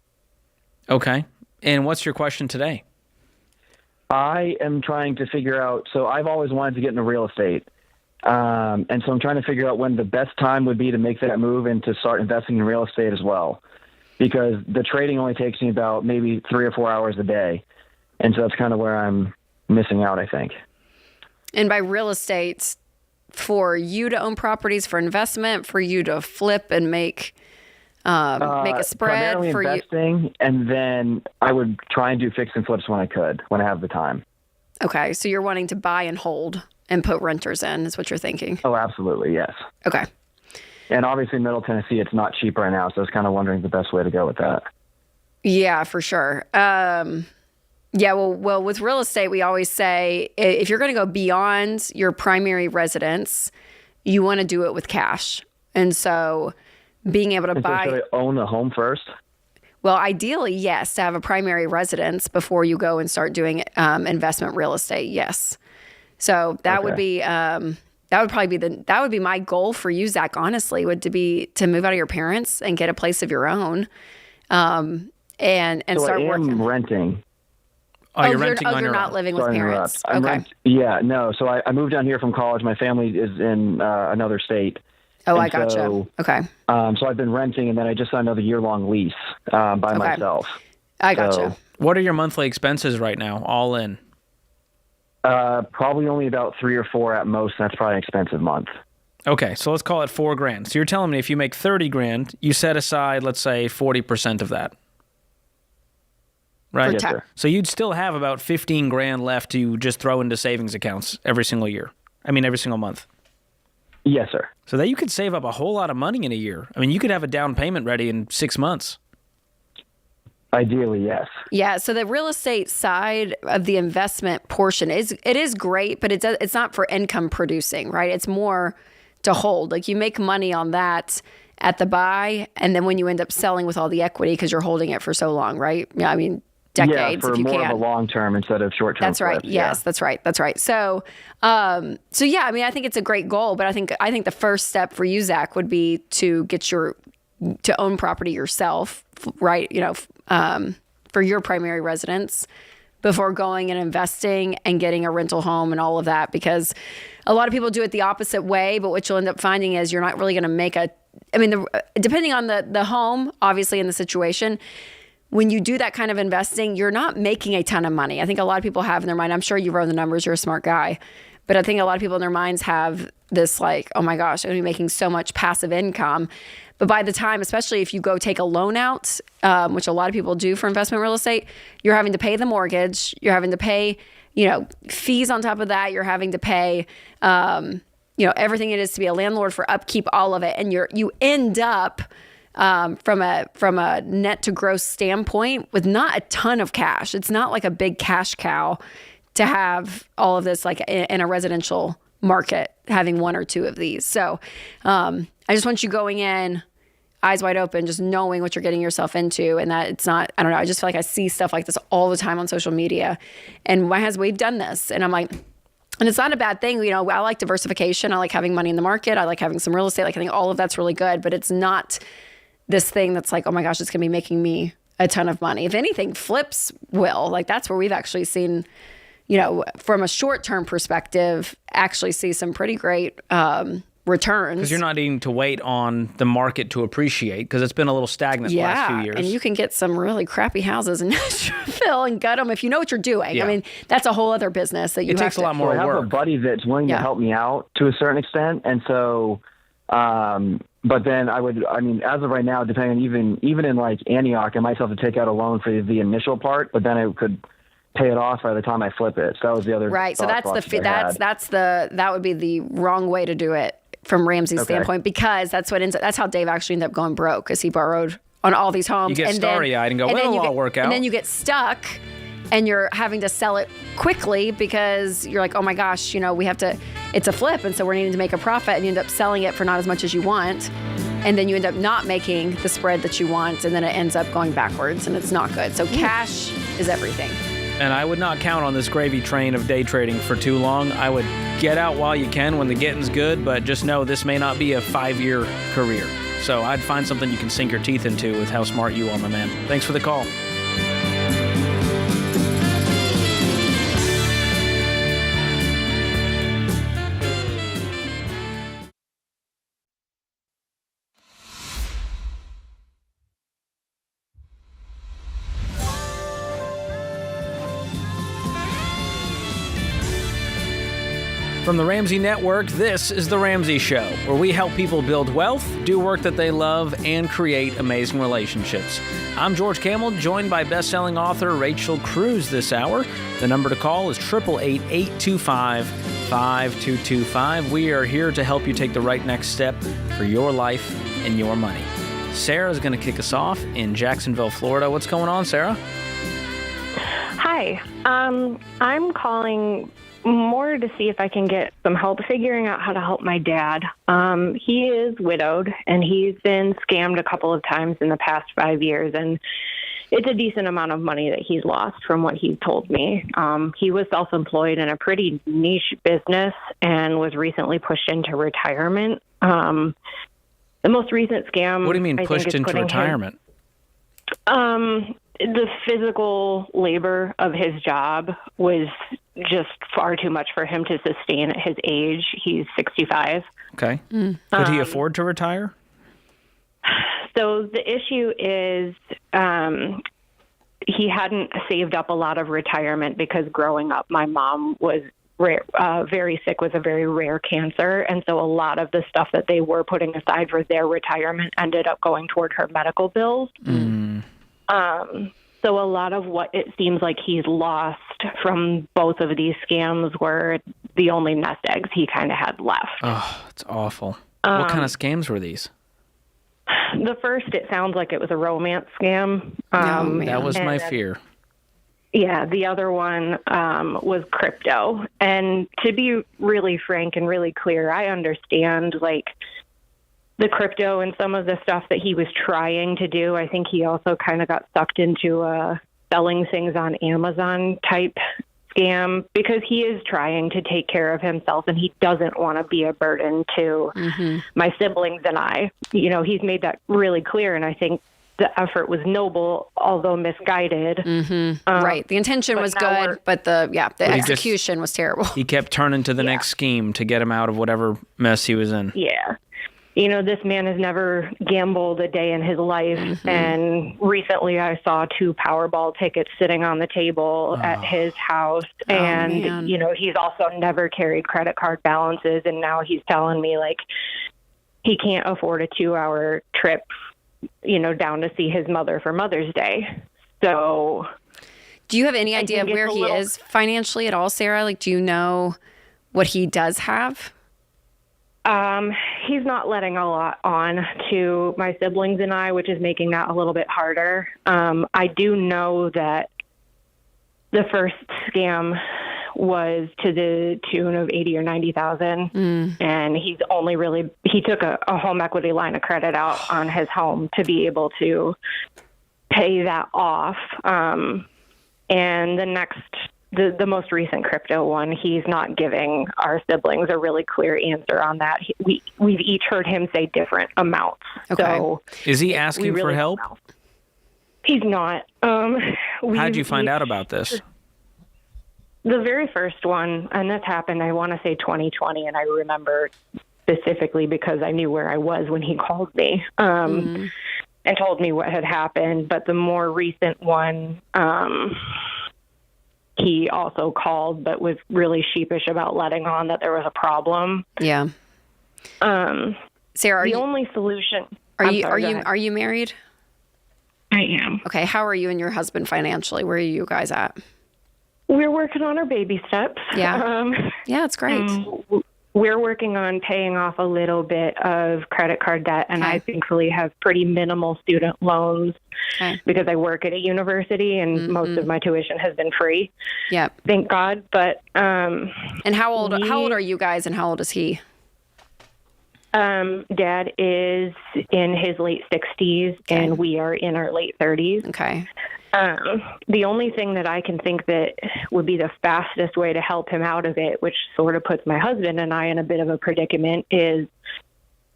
Okay. And what's your question today? I am trying to figure out. So I've always wanted to get into real estate, and so I'm trying to figure out when the best time would be to make that move and to start investing in real estate as well, because the trading only takes me about maybe 3 or 4 hours a day, and so that's kind of where I'm missing out, I think. And by real estate, for you to own properties for investment, for you to flip and make a spread primarily for investing, and then I would try and do fix and flips when I have the time. Okay, so you're wanting to buy and hold and put renters in is what you're thinking. Oh, absolutely, yes. Okay. And obviously, Middle Tennessee, it's not cheap right now, so I was kind of wondering the best way to go with that. Yeah, for sure. Yeah, well, with real estate, we always say if you're going to go beyond your primary residence, you want to do it with cash. And so being able to buy... So should I own a home first? Well, ideally, yes, to have a primary residence before you go and start doing investment real estate, yes. So that would be... that would probably be that would be my goal for you, Zach, honestly, would to be to move out of your parents and get a place of your own and so start I am working. Renting. You're renting on you're your not own. living with parents. Okay. No. So I moved down here from college. My family is in another state. Oh, and I gotcha. So, okay. So I've been renting, and then I just signed another year-long lease by myself. I gotcha. So, what are your monthly expenses right now, all in? Probably only about 3 or 4 at most. That's probably an expensive month. Okay, so let's call it $4,000. So you're telling me if you make $30,000, you set aside, let's say, 40% of that. Right? Yes, sir. So you'd still have about $15,000 left to just throw into savings accounts every single year. I mean, every single month. Yes, sir. So that you could save up a whole lot of money in a year. I mean, you could have a down payment ready in 6 months. Ideally, yes. Yeah, so the real estate side of the investment portion is great, but it's not for income producing, right? It's more to hold. Like you make money on that at the buy, and then when you end up selling with all the equity because you're holding it for so long, right? Yeah, I mean decades for if you more can. of a long term instead of short term. That's right. flips, Yes, that's right. That's right. So, so yeah, I mean, I think it's a great goal, but I think the first step for you, Zach, would be to get to own property yourself, right? You know, for your primary residence before going and investing and getting a rental home and all of that, because a lot of people do it the opposite way, but what you'll end up finding is you're not really going to make depending on the home, obviously, in the situation, when you do that kind of investing, you're not making a ton of money. I think a lot of people have in their mind, I'm sure you run the numbers, you're a smart guy, but I think a lot of people in their minds have this like, oh my gosh, I'm going to be making so much passive income. But by the time, especially if you go take a loan out, which a lot of people do for investment real estate, you're having to pay the mortgage, you're having to pay, fees on top of that, you're having to pay, everything it is to be a landlord for upkeep, all of it. And you end up from a net to gross standpoint with not a ton of cash. It's not like a big cash cow to have all of this like in a residential market, having one or two of these. So I just want you going in eyes wide open, just knowing what you're getting yourself into, and that it's not, I don't know, I just feel like I see stuff like this all the time on social media. And we've done this, and I'm like, and it's not a bad thing. I like diversification. I like having money in the market. I like having some real estate. Like, I think all of that's really good, but it's not this thing that's like, oh my gosh, it's going to be making me a ton of money. If anything, flips will. Like, that's where we've actually seen, from a short-term perspective, actually see some pretty great returns. Because you're not needing to wait on the market to appreciate, because it's been a little stagnant the last few years. And you can get some really crappy houses in Nashville and gut them if you know what you're doing. Yeah. I mean, that's a whole other business that you it takes a lot more I have work. a buddy that's willing to help me out to a certain extent, and so but then as of right now, depending on even in like Antioch, I might have to take out a loan for the initial part, but then I could pay it off by the time I flip it. So that was the other right. So that would be the wrong way to do it from Ramsey's standpoint, because that's how Dave actually ended up going broke, because he borrowed on all these homes. You get starry-eyed and go, it'll all work out. And then you get stuck and you're having to sell it quickly because you're like, oh my gosh, it's a flip, and so we're needing to make a profit, and you end up selling it for not as much as you want. And then you end up not making the spread that you want, and then it ends up going backwards, and it's not good. So cash is everything. And I would not count on this gravy train of day trading for too long. I would get out while you can when the getting's good, but just know this may not be a 5-year career. So I'd find something you can sink your teeth into with how smart you are, my man. Thanks for the call. From the Ramsey Network, this is The Ramsey Show, where we help people build wealth, do work that they love, and create amazing relationships. I'm George Kamel, joined by best-selling author Rachel Cruze this hour. The number to call is 888-825-5225. We are here to help you take the right next step for your life and your money. Sarah's going to kick us off in Jacksonville, Florida. What's going on, Sarah? Hi. I'm calling more to see if I can get some help figuring out how to help my dad. He is widowed, and he's been scammed a couple of times in the past 5 years, and it's a decent amount of money that he's lost from what he told me. He was self-employed in a pretty niche business and was recently pushed into retirement. The most recent scam... What do you mean pushed into retirement? The physical labor of his job was just far too much for him to sustain at his age. He's 65. Okay. Could he afford to retire? So the issue is he hadn't saved up a lot of retirement because growing up, my mom was very sick with a very rare cancer. And so a lot of the stuff that they were putting aside for their retirement ended up going toward her medical bills. So a lot of what it seems like he's lost from both of these scams were the only nest eggs he kind of had left. Oh, it's awful. What kind of scams were these? The first, it sounds like it was a romance scam. That was my fear. Yeah, the other one was crypto. And to be really frank and really clear, I understand, like, the crypto and some of the stuff that he was trying to do. I think he also kind of got sucked into selling things on Amazon type scam because he is trying to take care of himself and he doesn't want to be a burden to my siblings and I. You know, he's made that really clear, and I think the effort was noble, although misguided. Right. The intention was good, but the execution was terrible. He kept turning to the next scheme to get him out of whatever mess he was in. Yeah. You know, this man has never gambled a day in his life. And recently I saw 2 Powerball tickets sitting on the table at his house. And, you know, he's also never carried credit card balances. And now he's telling me, like, he can't afford a 2-hour trip, you know, down to see his mother for Mother's Day. So do you have any idea where he is financially at all, Sarah? Like, do you know what he does have? He's not letting a lot on to my siblings and I, which is making that a little bit harder. I do know that the first scam was to the tune of 80 or 90,000. And he took a home equity line of credit out on his home to be able to pay that off. And the most recent crypto one, he's not giving our siblings a really clear answer on that. We've each heard him say different amounts. Okay. So is he asking for help? He's not. How'd you find out about this? The very first one, and this happened, I want to say 2020, and I remember specifically because I knew where I was when he called me and told me what had happened. But the more recent one, he also called, but was really sheepish about letting on that there was a problem. Yeah. Sarah, the only solution. Are you married? I am. Okay. How are you and your husband financially? Where are you guys at? We're working on our baby steps. Yeah. Yeah, it's great. We're working on paying off a little bit of credit card debt, and I thankfully have pretty minimal student loans because I work at a university, and most of my tuition has been free. Yeah, thank God. But and how old are you guys, and how old is he? Dad is in his late 60s, and we are in our late 30s. Okay. The only thing that I can think that would be the fastest way to help him out of it, which sort of puts my husband and I in a bit of a predicament, is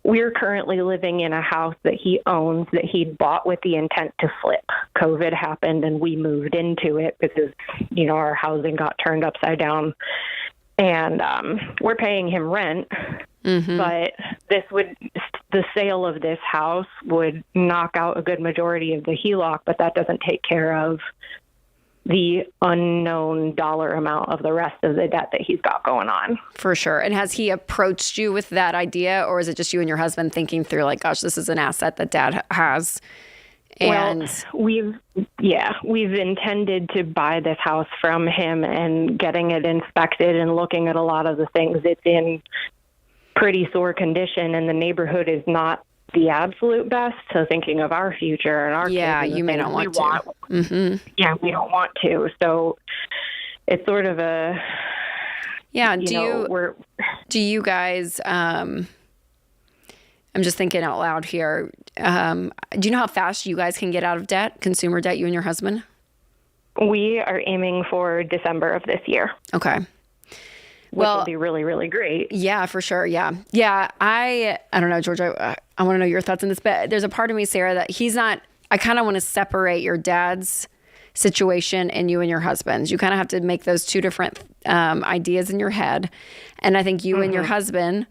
we're currently living in a house that he owns that he bought with the intent to flip. COVID happened and we moved into it because, you know, our housing got turned upside down, and we're paying him rent. But the sale of this house would knock out a good majority of the HELOC, but that doesn't take care of the unknown dollar amount of the rest of the debt that he's got going on. For sure. And has he approached you with that idea, or is it just you and your husband thinking through, like, gosh, this is an asset that Dad has? And we've intended to buy this house from him and getting it inspected and looking at a lot of the things. It's in pretty sore condition, and the neighborhood is not the absolute best. So thinking of our future and our kids, you may not want to. Yeah, we don't want to. So it's sort of a do you guys? I'm just thinking out loud here. Do you know how fast you guys can get out of debt, consumer debt, you and your husband? We are aiming for December of this year. Okay. Which will be really, really great. Yeah, for sure. Yeah. Yeah. I don't know, George, I want to know your thoughts on this, but there's a part of me, Sarah, that I kind of want to separate your dad's situation and you and your husband's. You kind of have to make those two different ideas in your head. And I think you and your husband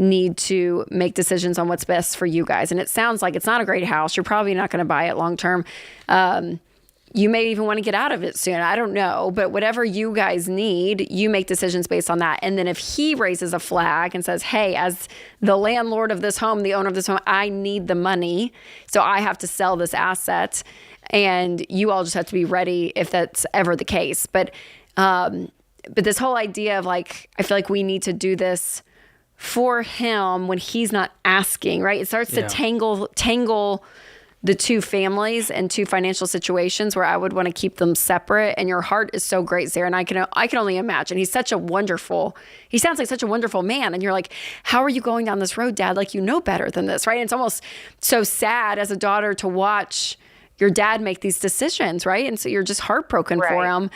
need to make decisions on what's best for you guys. And it sounds like it's not a great house. You're probably not going to buy it long term. you may even want to get out of it soon. I don't know. But whatever you guys need, you make decisions based on that. And then if he raises a flag and says, hey, as the landlord of this home, the owner of this home, I need the money, so I have to sell this asset. And you all just have to be ready if that's ever the case. But this whole idea of like, I feel like we need to do this for him when he's not asking, right? It starts to tangle the two families and two financial situations where I would want to keep them separate. And your heart is so great, Sarah. And I can only imagine. He sounds like such a wonderful man. And you're like, how are you going down this road, Dad? Like, you know better than this, right? And it's almost so sad as a daughter to watch your dad make these decisions, right? And so you're just heartbroken for him.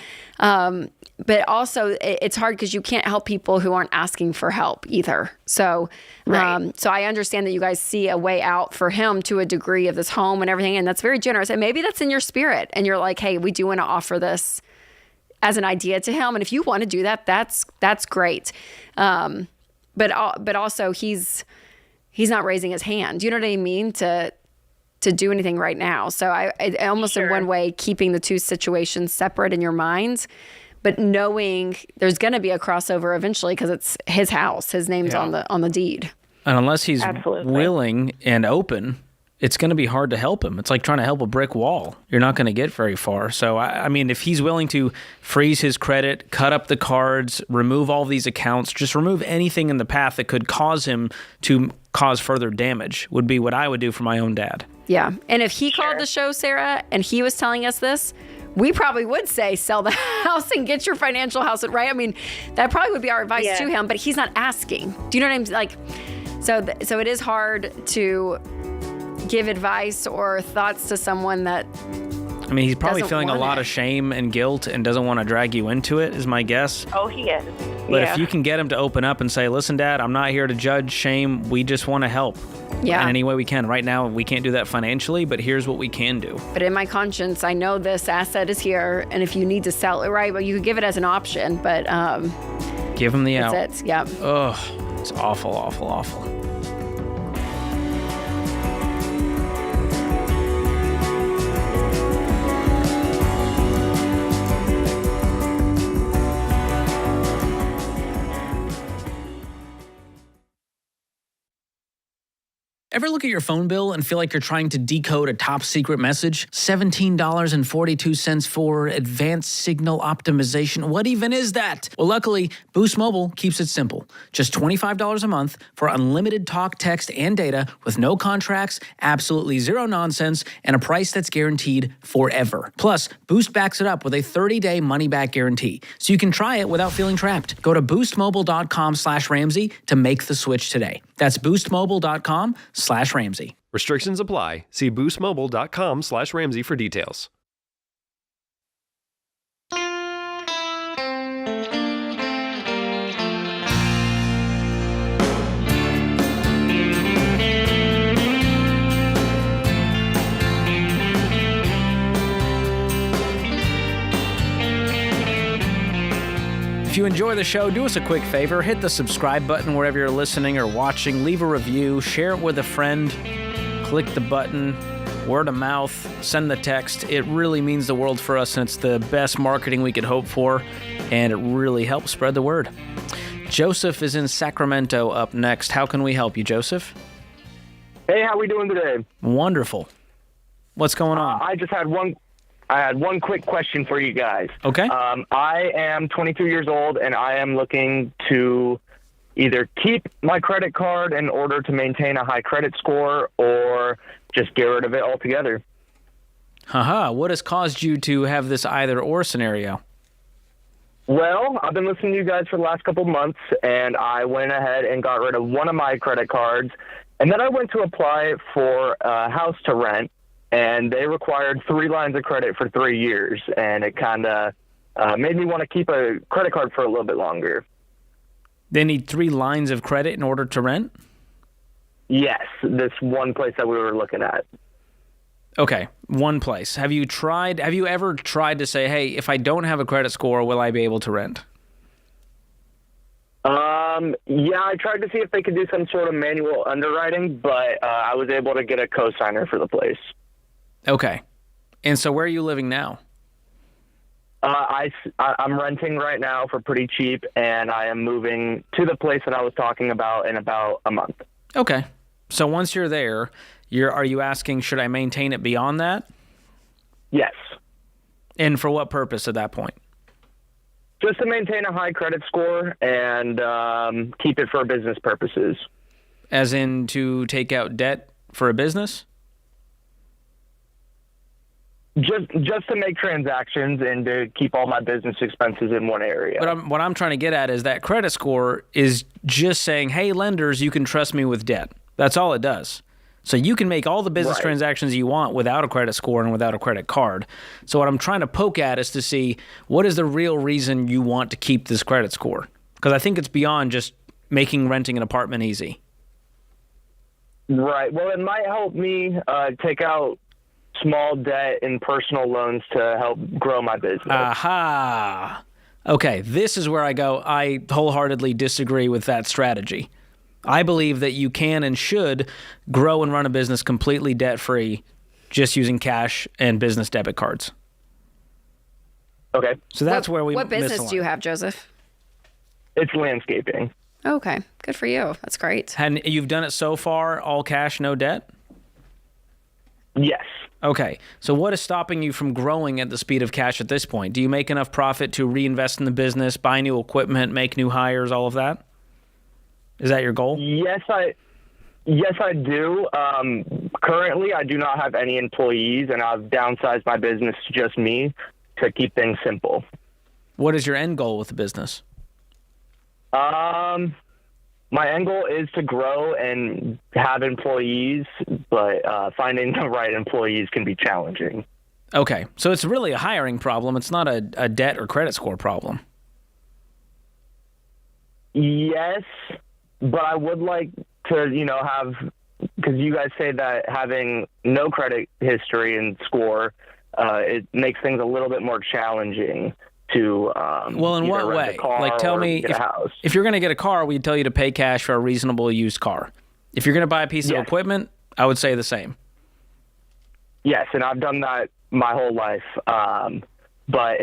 But also it's hard because you can't help people who aren't asking for help either. So, so I understand that you guys see a way out for him to a degree of this home and everything. And that's very generous. And maybe that's in your spirit. And you're like, hey, we do want to offer this as an idea to him. And if you want to do that, that's great. But also he's not raising his hand. You know what I mean? To do anything right now. So I almost in one way keeping the two situations separate in your minds, but knowing there's going to be a crossover eventually because it's his house, his name's on the deed. And unless he's willing and open, it's going to be hard to help him. It's like trying to help a brick wall. You're not going to get very far. So, I mean, if he's willing to freeze his credit, cut up the cards, remove all these accounts, just remove anything in the path that could cause him to cause further damage would be what I would do for my own dad. Yeah. And if he called the show, Sarah, and he was telling us this, we probably would say sell the house and get your financial house, right? I mean, that probably would be our advice to him, but he's not asking. Do you know what I'm like? So it is hard to give advice or thoughts to someone that I mean, he's probably feeling a lot of shame and guilt and doesn't want to drag you into it, is my guess. Oh, he is. But if you can get him to open up and say, listen, Dad, I'm not here to judge, shame. We just want to help. Yeah. In any way we can. Right now, we can't do that financially, but here's what we can do. But in my conscience, I know this asset is here, and if you need to sell it, right, well, you could give it as an option, but give him the out. That's it. Yeah. Ugh, it's awful, awful, awful. Ever look at your phone bill and feel like you're trying to decode a top secret message? $17.42 for advanced signal optimization. What even is that? Well, luckily, Boost Mobile keeps it simple. Just $25 a month for unlimited talk, text, and data with no contracts, absolutely zero nonsense, and a price that's guaranteed forever. Plus, Boost backs it up with a 30-day money-back guarantee, so you can try it without feeling trapped. Go to boostmobile.com/Ramsey to make the switch today. That's boostmobile.com/Ramsey. Restrictions apply. See boostmobile.com/Ramsey for details. If you enjoy the show, do us a quick favor. Hit the subscribe button wherever you're listening or watching. Leave a review. Share it with a friend. Click the button. Word of mouth. Send the text. It really means the world for us, and it's the best marketing we could hope for, and it really helps spread the word. Joseph is in Sacramento up next. How can we help you, Joseph? Hey, how we doing today? Wonderful. What's going on? I had one quick question for you guys. Okay. I am 22 years old, and I am looking to either keep my credit card in order to maintain a high credit score or just get rid of it altogether. What has caused you to have this either-or scenario? Well, I've been listening to you guys for the last couple of months, and I went ahead and got rid of one of my credit cards, and then I went to apply for a house to rent, and they required 3 lines of credit for 3 years, and it kind of made me want to keep a credit card for a little bit longer. They need 3 lines of credit in order to rent? Yes, this one place that we were looking at. Okay, one place. Have you ever tried to say, hey, if I don't have a credit score, will I be able to rent? Yeah, I tried to see if they could do some sort of manual underwriting, but I was able to get a co-signer for the place. Okay. And so where are you living now? I'm renting right now for pretty cheap, and I am moving to the place that I was talking about in about a month. Okay. So once you're there, are you asking, should I maintain it beyond that? Yes. And for what purpose at that point? Just to maintain a high credit score and keep it for business purposes. As in to take out debt for a business? Just to make transactions and to keep all my business expenses in one area. But what I'm trying to get at is that credit score is just saying, hey, lenders, you can trust me with debt. That's all it does. So you can make all the business transactions you want without a credit score and without a credit card. So what I'm trying to poke at is to see what is the real reason you want to keep this credit score? Because I think it's beyond just making renting an apartment easy. Right. Well, it might help me take out small debt and personal loans to help grow my business. Aha. Okay, this is where I wholeheartedly disagree with that strategy. I believe that you can and should grow and run a business completely debt-free just using cash and business debit cards. Okay. So that's where we What business do you have, Joseph? It's landscaping. Okay, good for you. That's great. And you've done it so far, all cash, no debt? Yes. Okay, so what is stopping you from growing at the speed of cash at this point? Do you make enough profit to reinvest in the business, buy new equipment, make new hires, all of that? Is that your goal? Yes, I do. Currently, I do not have any employees, and I've downsized my business to just me to keep things simple. What is your end goal with the business? My end goal is to grow and have employees, but finding the right employees can be challenging. Okay, so it's really a hiring problem. It's not a debt or credit score problem. Yes, but I would like to, have, because you guys say that having no credit history and score, it makes things a little bit more challenging to well, in what way? Like, tell me, if you're going to get a car, we'd tell you to pay cash for a reasonable used car. If you're going to buy a piece of equipment, I would say the same. Yes, and I've done that my whole life. But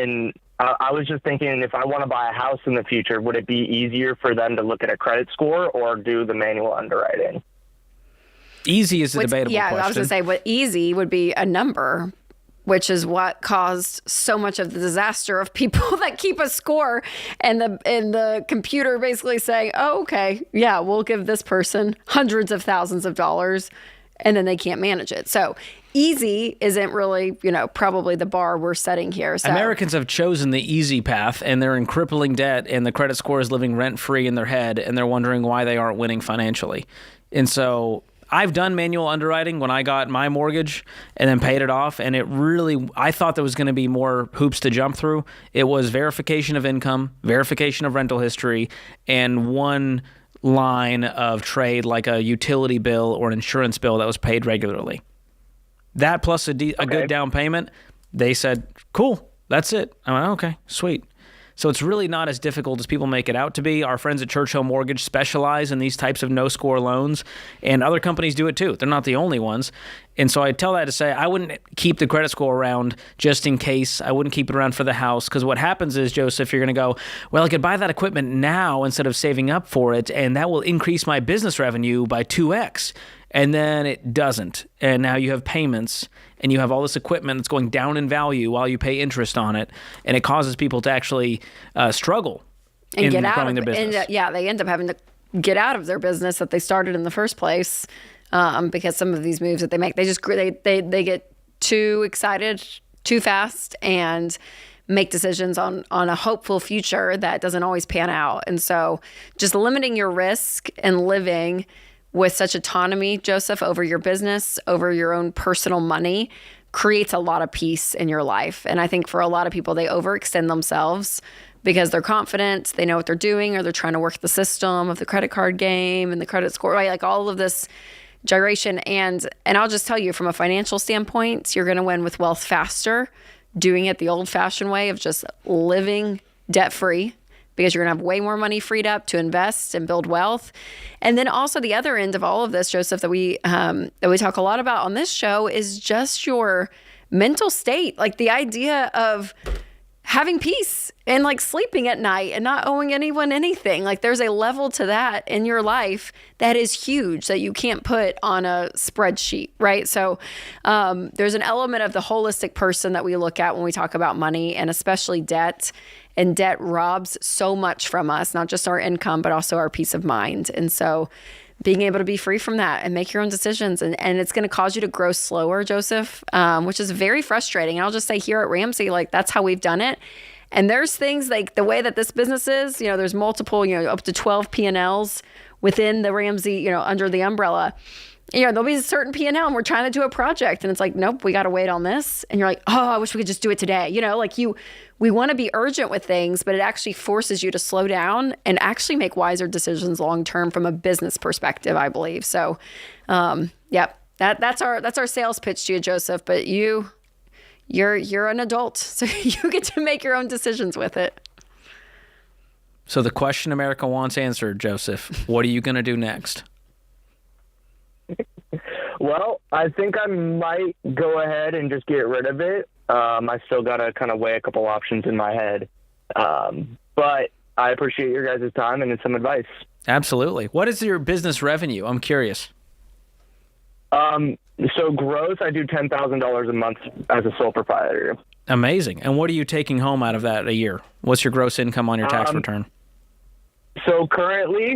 I was just thinking, if I want to buy a house in the future, would it be easier for them to look at a credit score or do the manual underwriting? Easy is a debatable question. I was going to say, what easy would be a number, which is what caused so much of the disaster of people that keep a score and the computer basically saying, oh, okay, yeah, we'll give this person hundreds of thousands of dollars, and then they can't manage it. So easy isn't really, probably the bar we're setting here. So Americans have chosen the easy path, and they're in crippling debt, and the credit score is living rent-free in their head, and they're wondering why they aren't winning financially. And so I've done manual underwriting when I got my mortgage and then paid it off, and I thought there was going to be more hoops to jump through. It was verification of income, verification of rental history, and one line of trade like a utility bill or an insurance bill that was paid regularly. That plus a good down payment, they said, cool, that's it. I went, okay, sweet. So it's really not as difficult as people make it out to be. Our friends at Churchill Mortgage specialize in these types of no-score loans, and other companies do it too. They're not the only ones. And so I tell that to say I wouldn't keep the credit score around just in case. I wouldn't keep it around for the house, because what happens is, Joseph, you're going to go, well, I could buy that equipment now instead of saving up for it, and that will increase my business revenue by 2x. And then it doesn't. And now you have payments, and you have all this equipment that's going down in value while you pay interest on it, and it causes people to actually struggle in growing their business. They end up having to get out of their business that they started in the first place, because some of these moves that they make, they get too excited too fast and make decisions on a hopeful future that doesn't always pan out. And so just limiting your risk and living with such autonomy, Joseph, over your business, over your own personal money, creates a lot of peace in your life. And I think for a lot of people, they overextend themselves because they're confident, they know what they're doing, or they're trying to work the system of the credit card game and the credit score, right? Like all of this gyration. And I'll just tell you, from a financial standpoint, you're going to win with wealth faster, doing it the old-fashioned way of just living debt-free, because you're going to have way more money freed up to invest and build wealth. And then also the other end of all of this, Joseph, that we talk a lot about on this show is just your mental state, like the idea of having peace and like sleeping at night and not owing anyone anything. Like there's a level to that in your life that is huge that you can't put on a spreadsheet, right? So there's an element of the holistic person that we look at when we talk about money, and especially debt. And debt robs so much from us, not just our income, but also our peace of mind. And so being able to be free from that and make your own decisions. And it's going to cause you to grow slower, Joseph, which is very frustrating. And I'll just say here at Ramsey, like that's how we've done it. And there's things like the way that this business is, you know, there's multiple, you know, up to 12 P&Ls within the Ramsey, you know, under the umbrella. You know, there'll be a certain P&L and we're trying to do a project and it's like, nope, we got to wait on this. And you're like, oh, I wish we could just do it today. You know, like we want to be urgent with things, but it actually forces you to slow down and actually make wiser decisions long-term from a business perspective, I believe. So, yep, that's our sales pitch to you, Joseph, but you're an adult, so you get to make your own decisions with it. So the question America wants answered, Joseph, what are you going to do next? Well, I think I might go ahead and just get rid of it. I still got to kind of weigh a couple options in my head. But I appreciate your guys' time and some advice. Absolutely. What is your business revenue? I'm curious. So gross, I do $10,000 a month as a sole proprietor. Amazing. And what are you taking home out of that a year? What's your gross income on your tax return? So currently,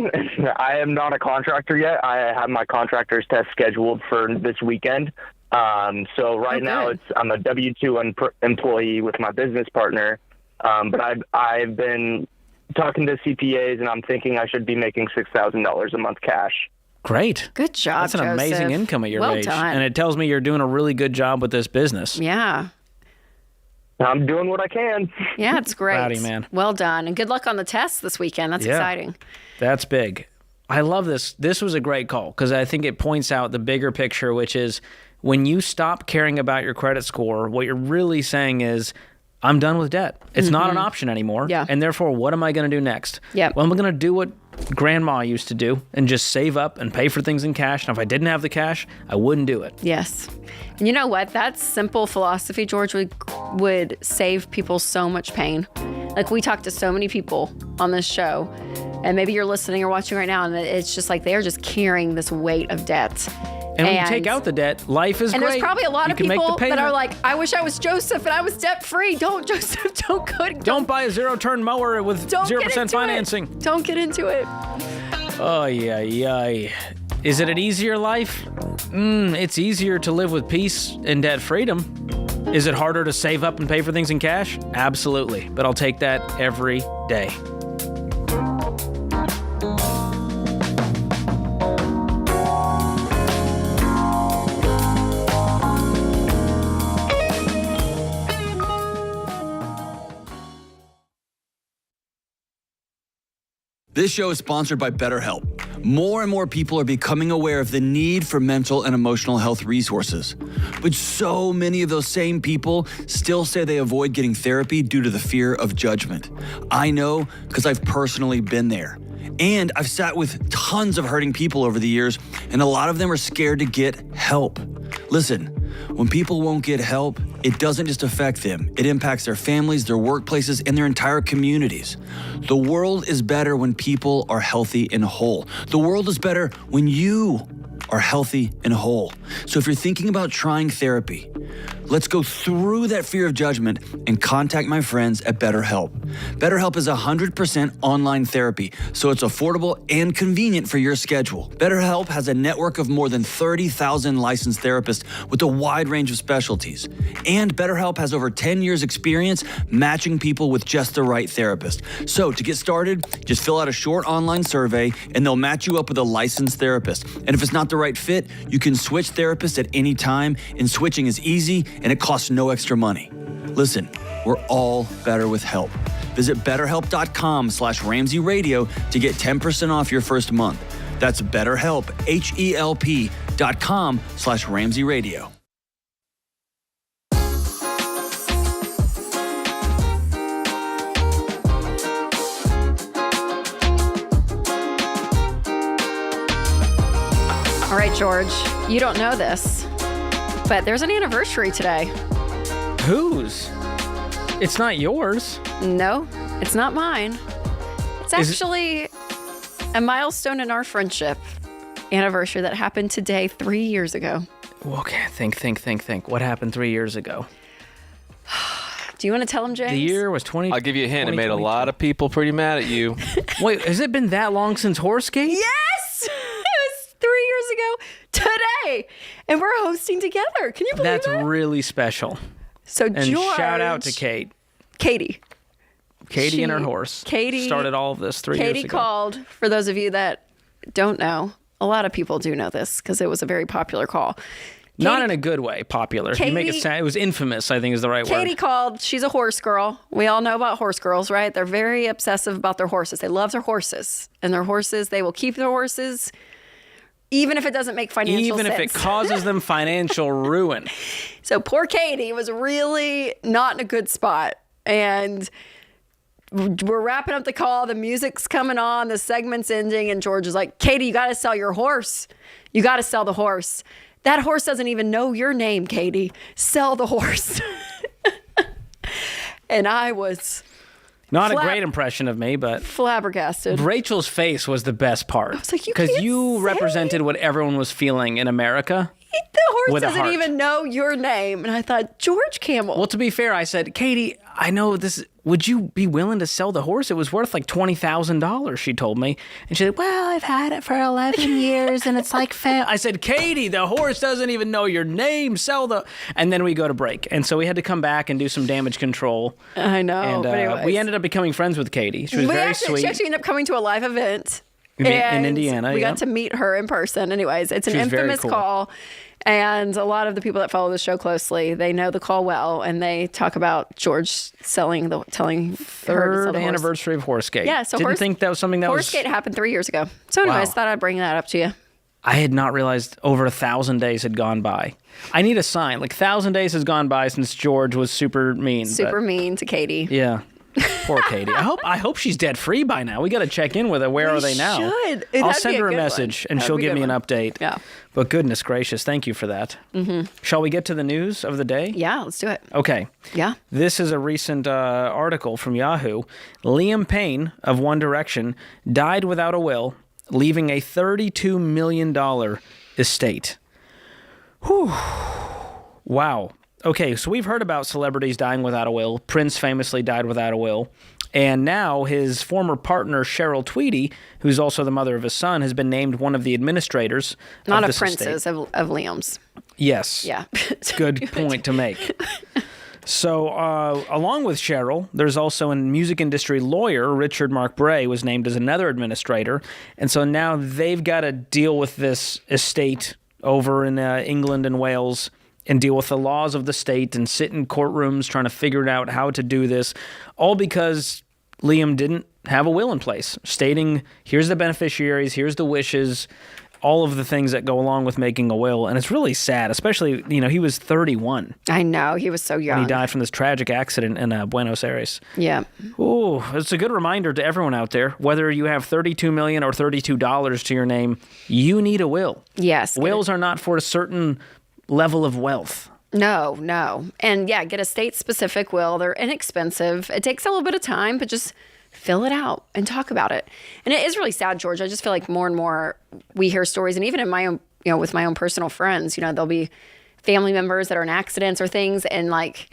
I am not a contractor yet. I have my contractor's test scheduled for this weekend. So right now, I'm a W-2 employee with my business partner. But I've been talking to CPAs, and I'm thinking I should be making $6,000 a month cash. Great. Good job, That's an Joseph. amazing income at your age. Well done. And it tells me you're doing a really good job with this business. Yeah. I'm doing what I can. Yeah, it's great. Howdy, man. Well done. And good luck on the tests this weekend. That's exciting. That's big. I love this. This was a great call because I think it points out the bigger picture, which is when you stop caring about your credit score, what you're really saying is, I'm done with debt. It's not an option anymore. Yeah. And therefore, what am I going to do next? Yeah. Well, I'm going to do what grandma used to do and just save up and pay for things in cash. And if I didn't have the cash, I wouldn't do it. Yes. And you know what? That simple philosophy, George, would save people so much pain. Like we talk to so many people on this show, and maybe you're listening or watching right now, and it's just like they're just carrying this weight of debt. And when you take out the debt, life is great. And there's probably a lot of people that are like, I wish I was Joseph and I was debt free. Don't, Joseph, don't buy a zero-turn mower with 0% financing. Don't get into it. Oh, yeah. Is it an easier life? It's easier to live with peace and debt freedom. Is it harder to save up and pay for things in cash? Absolutely. But I'll take that every day. This show is sponsored by BetterHelp. More and more people are becoming aware of the need for mental and emotional health resources. But so many of those same people still say they avoid getting therapy due to the fear of judgment. I know because I've personally been there. And I've sat with tons of hurting people over the years, and a lot of them are scared to get help. Listen, when people won't get help, it doesn't just affect them. It impacts their families, their workplaces, and their entire communities. The world is better when people are healthy and whole. The world is better when you are healthy and whole. So if you're thinking about trying therapy, let's go through that fear of judgment and contact my friends at BetterHelp. BetterHelp is 100% online therapy, so it's affordable and convenient for your schedule. BetterHelp has a network of more than 30,000 licensed therapists with a wide range of specialties. And BetterHelp has over 10 years experience matching people with just the right therapist. So to get started, just fill out a short online survey and they'll match you up with a licensed therapist. And if it's not the right fit, you can switch therapists at any time, and switching is easy and it costs no extra money. Listen, we're all better with help. Visit BetterHelp.com/Ramsey Radio to get 10% off your first month. That's BetterHelp, HELP.com/Ramsey Radio. All right, George, you don't know this, but there's an anniversary today. Whose? It's not yours. No, it's not mine. It's actually a milestone in our friendship anniversary that happened today 3 years ago. Okay, think. What happened 3 years ago? Do you want to tell him, James? The year was 20. I'll give you a hint. It made a lot of people pretty mad at you. Wait, has it been that long since Horsegate? Yes! It was 3 years ago today. And we're hosting together. Can you believe That's that? really special. So And George... shout out to Kate. Katie. Katie and her horse. Katie started all of this 3 years ago. Katie called, for those of you that don't know. A lot of people do know this because it was a very popular call. Not in a good way, popular. You make it sound, it was infamous, I think is the right word. Katie called. She's a horse girl. We all know about horse girls, right? They're very obsessive about their horses. They love their horses. And their horses, they will keep their horses even if it doesn't make financial sense. Even if it causes them financial ruin. So poor Katie was really not in a good spot. And we're wrapping up the call. The music's coming on. The segment's ending. And George is like, Katie, you got to sell your horse. You got to sell the horse. That horse doesn't even know your name, Katie. Sell the horse. And I was... Not a great impression of me, but... flabbergasted. Rachel's face was the best part. I was like, because you represented what everyone was feeling in America. The horse with a doesn't heart. even know your name. And I thought, George Kamel. Well, to be fair, I said, Katie, I know this. Would you be willing to sell the horse? It was worth like $20,000, she told me. And she said, well, I've had it for 11 years and it's like I said, Katie, the horse doesn't even know your name. Sell the... And then we go to break. And so we had to come back and do some damage control. I know. And but anyways. we ended up becoming friends with Katie. She was very sweet. She actually ended up coming to a live event. In Indiana, we got to meet her in person. Anyways, it's an infamous call. And a lot of the people that follow the show closely, they know the call well, and they talk about George telling her to sell Third the horse. anniversary of Horsegate. Yeah, so didn't think that was something that Horsegate happened 3 years ago. So anyways, thought I'd bring that up to you. I had not realized over 1,000 days had gone by. I need a sign. Like 1,000 days has gone by since George was super mean. Super mean to Katie. Yeah. Poor Katie. I hope she's debt free by now. We got to check in with her. Where are they now? Should. I'll send her a message and she'll give me an update. Yeah. But goodness gracious, thank you for that. Mm-hmm. Shall we get to the news of the day? Yeah, let's do it. Okay. Yeah. This is a recent article from Yahoo. Liam Payne of One Direction died without a will, leaving a $32 million estate. Whew. Wow. Okay, so we've heard about celebrities dying without a will. Prince famously died without a will. And now his former partner, Cheryl Tweedy, who's also the mother of his son, has been named one of the administrators Not of of Prince's, of Liam's. Yes. Yeah. Good point to make. So along with Cheryl, there's also a music industry lawyer, Richard Mark Bray, was named as another administrator. And so now they've got to deal with this estate over in England and Wales and deal with the laws of the state and sit in courtrooms trying to figure out how to do this, all because Liam didn't have a will in place, stating, here's the beneficiaries, here's the wishes, all of the things that go along with making a will. And it's really sad, especially, he was 31. I know, he was so young. And he died from this tragic accident in Buenos Aires. Yeah. Ooh, it's a good reminder to everyone out there, whether you have $32 million or $32 to your name, you need a will. Yes. Wills are not for a certain level of wealth. No. And yeah, get a state-specific will. They're inexpensive. It takes a little bit of time, but just fill it out and talk about it. And it is really sad, George. I just feel like more and more we hear stories, and even in my own, with my own personal friends, there'll be family members that are in accidents or things, and like,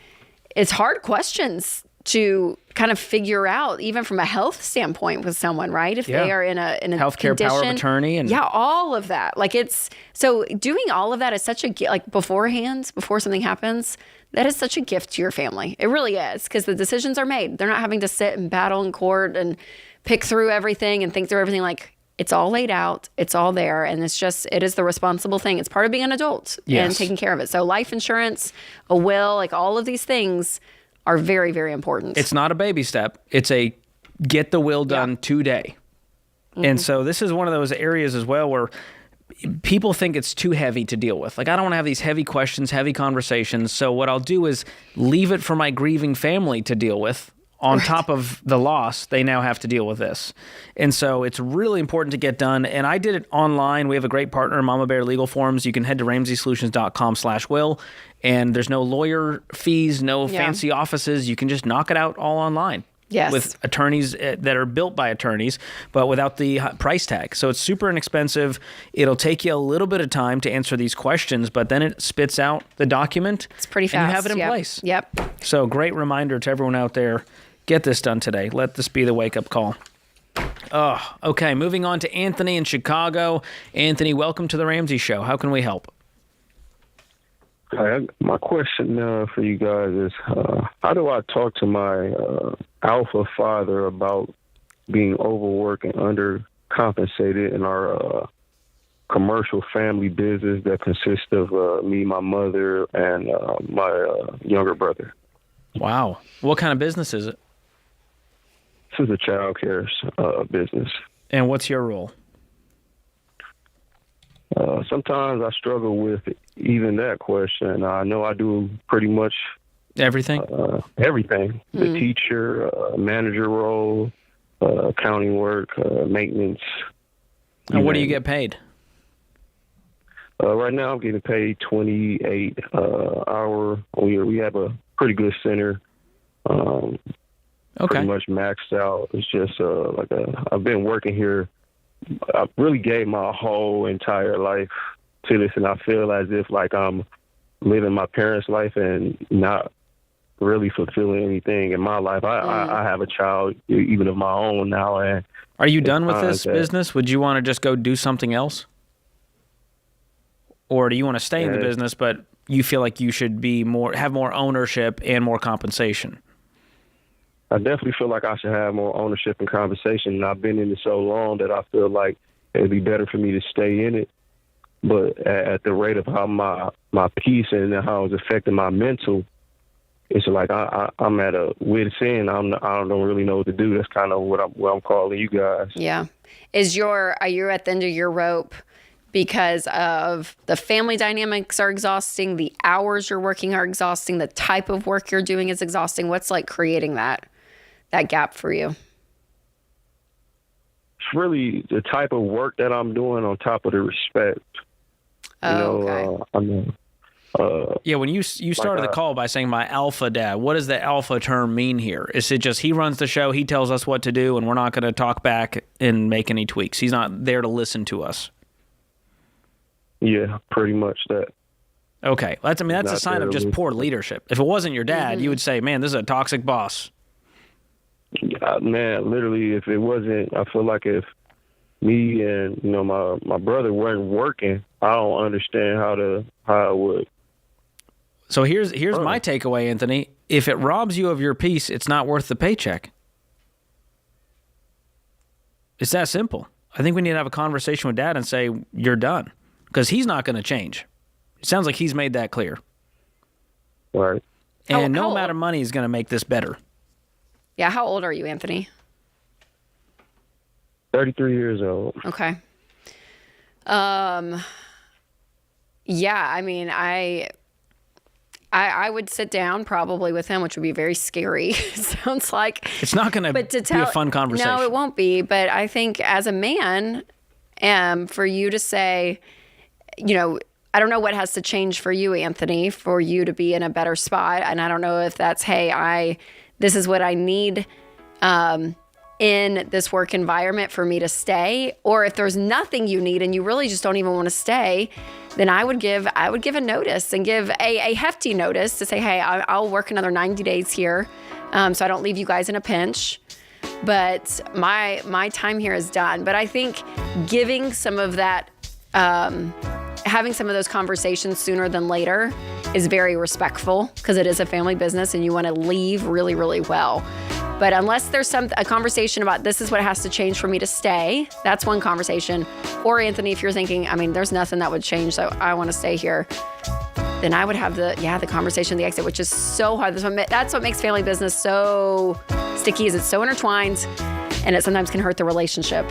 it's hard questions to kind of figure out, even from a health standpoint with someone, right? If they are in a healthcare condition, power of attorney, and all of that. Like, it's so doing all of that is such a before something happens. That is such a gift to your family. It really is, because the decisions are made. They're not having to sit and battle in court and pick through everything and think through everything. Like, it's all laid out. It's all there. And it is the responsible thing. It's part of being an adult and taking care of it. So life insurance, a will, like all of these things are very, very important. It's not a baby step. It's a get the will done today. Mm-hmm. And so this is one of those areas as well where people think it's too heavy to deal with. Like, I don't want to have these heavy questions, heavy conversations. So what I'll do is leave it for my grieving family to deal with on top of the loss, they now have to deal with this. And so it's really important to get done. And I did it online. We have a great partner, Mama Bear Legal Forms. You can head to RamseySolutions.com/will. And there's no lawyer fees, no fancy offices. You can just knock it out all online. Yes. With attorneys that are built by attorneys, but without the price tag. So it's super inexpensive. It'll take you a little bit of time to answer these questions, but then it spits out the document. It's pretty fast. And you have it in place. Yep. So great reminder to everyone out there. Get this done today. Let this be the wake-up call. Oh, okay. Moving on to Anthony in Chicago. Anthony, welcome to the Ramsey Show. How can we help? Hi, my question for you guys is, how do I talk to my alpha father about being overworked and undercompensated in our commercial family business that consists of me, my mother, and my younger brother? Wow. What kind of business is it? This is a child care business. And what's your role? Sometimes I struggle with even that question. I know I do pretty much everything. Everything. The teacher, manager role, accounting work, maintenance. And what do you get paid? Right now I'm getting paid $28 hour. We have a pretty good center. Pretty much maxed out. It's just I've been working here. I really gave my whole entire life to this, and I feel as if like I'm living my parents' life and not really fulfilling anything in my life. I have a child even of my own now. And are you done with this business? Would you want to just go do something else? Or do you want to stay in the business, but you feel like you should have more ownership and more compensation? I definitely feel like I should have more ownership and compensation. And I've been in it so long that I feel like it'd be better for me to stay in it. But at the rate of how my peace and how it's affecting my mental, it's like I'm at a wit's end. I don't really know what to do. That's kind of what I'm calling you guys. Yeah. Are you at the end of your rope because of the family dynamics are exhausting, the hours you're working are exhausting, the type of work you're doing is exhausting? What's like creating that gap for you? It's really the type of work that I'm doing on top of the respect. Yeah, when you started the call by saying my alpha dad, what does the alpha term mean here? Is it just he runs the show, he tells us what to do, and we're not going to talk back and make any tweaks? He's not there to listen to us. Yeah, pretty much that. Okay, that's a sign of just poor leadership. If it wasn't your dad, you would say, man, this is a toxic boss. Man, literally, if it wasn't, I feel like if me and my brother weren't working, I don't understand how it would. So here's my takeaway, Anthony. If it robs you of your peace, it's not worth the paycheck. It's that simple. I think we need to have a conversation with Dad and say you're done, because he's not going to change. It sounds like he's made that clear. Right. And no amount of money is going to make this better. Yeah, how old are you, Anthony? 33 years old. Okay. Yeah, I mean, I would sit down probably with him, which would be very scary. It sounds like it's not going to be a fun conversation. No, it won't be. But I think as a man, for you to say, I don't know what has to change for you, Anthony, for you to be in a better spot. And I don't know if that's, hey, this is what I need in this work environment for me to stay, or if there's nothing you need and you really just don't even want to stay, then I would give a notice and give a hefty notice to say, hey, I'll work another 90 days here, so I don't leave you guys in a pinch. But my time here is done. But I think giving some of that, having some of those conversations sooner than later is very respectful, because it is a family business and you want to leave really, really well. But unless there's a conversation about this is what has to change for me to stay, that's one conversation. Or Anthony, if you're thinking, there's nothing that would change, so I want to stay here, then I would have the conversation, the exit, which is so hard. That's what makes family business so sticky, is it's so intertwined, and it sometimes can hurt the relationship.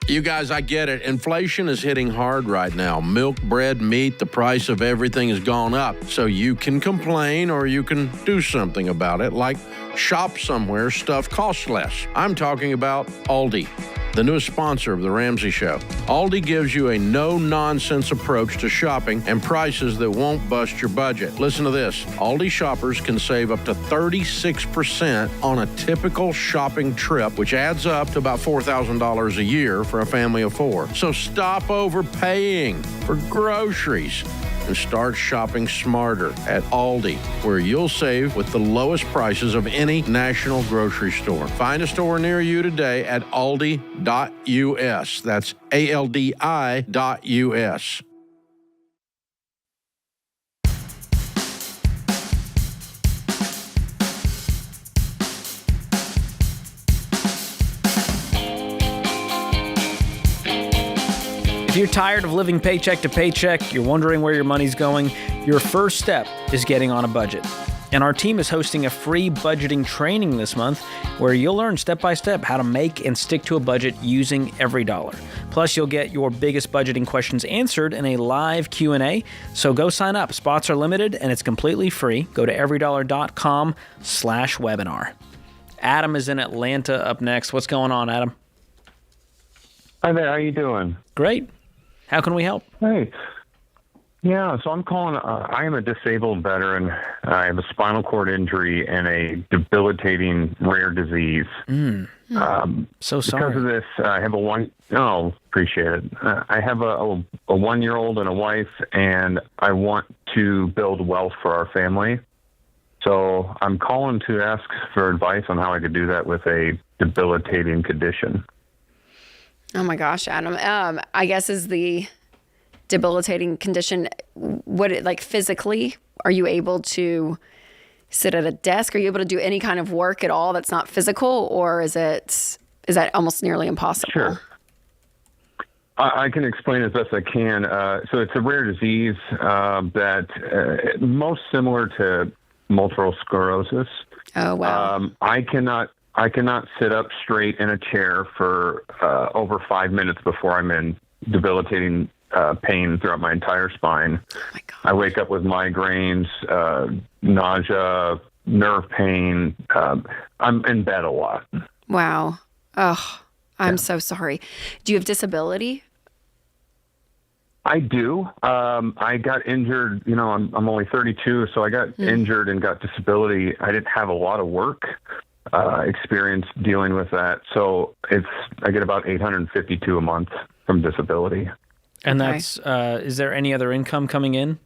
You guys, I get it. Inflation is hitting hard right now. Milk, bread, meat, the price of everything has gone up. So you can complain or you can do something about it, like shop somewhere stuff costs less. I'm talking about Aldi, the newest sponsor of The Ramsey Show. Aldi gives you a no-nonsense approach to shopping and prices that won't bust your budget. Listen to this. Aldi shoppers can save up to 36% on a typical shopping trip, which adds up to about $4,000 a year for a family of 4. So stop overpaying for groceries and start shopping smarter at Aldi, where you'll save with the lowest prices of any national grocery store. Find a store near you today at aldi.us. That's ALDI.us. If you're tired of living paycheck to paycheck, you're wondering where your money's going, your first step is getting on a budget. And our team is hosting a free budgeting training this month where you'll learn step-by-step how to make and stick to a budget using every dollar. Plus, you'll get your biggest budgeting questions answered in a live Q&A. So go sign up. Spots are limited and it's completely free. Go to everydollar.com/webinar. Adam is in Atlanta up next. What's going on, Adam? Hi there. How you doing? Great. How can we help? Hey. Yeah, so I'm calling. I am a disabled veteran. I have a spinal cord injury and a debilitating rare disease. So sorry. Because of this, I have appreciate it. I have a 1-year-old and a wife, and I want to build wealth for our family. So I'm calling to ask for advice on how I could do that with a debilitating condition. Oh my gosh, Adam. I guess is the debilitating condition, like physically, are you able to sit at a desk? Are you able to do any kind of work at all that's not physical, or is that almost nearly impossible? Sure. I can explain as best I can. So it's a rare disease that most similar to multiple sclerosis. Oh, wow. I cannot sit up straight in a chair for over 5 minutes before I'm in debilitating pain throughout my entire spine. Oh my God. I wake up with migraines, nausea, nerve pain. I'm in bed a lot. Wow. Oh, I'm so sorry. Do you have disability? I do. I got injured. I'm only 32, so I got injured and got disability. I didn't have a lot of work experience dealing with that, so I get about $852 a month from disability. And that's is there any other income coming in?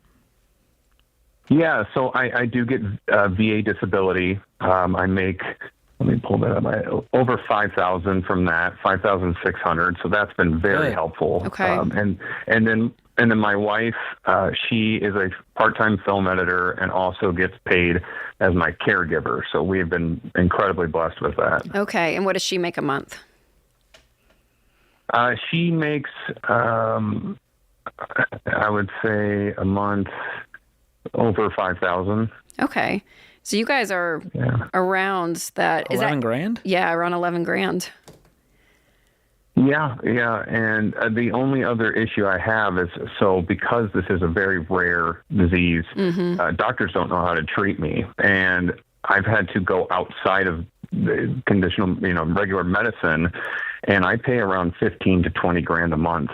Yeah, so I do get VA disability. I make, let me pull that up, over $5,000 from that, $5,600. So that's been very helpful. Okay. And then my wife, she is a part-time film editor and also gets paid as my caregiver. So we have been incredibly blessed with that. Okay. And what does she make a month? She makes, I would say a month over $5,000. Okay. So you guys are around that. 11 grand? Yeah, around 11 grand. Yeah. And the only other issue I have is, so because this is a very rare disease, doctors don't know how to treat me. And I've had to go outside of the conditional, regular medicine, and I pay around 15 to 20 grand a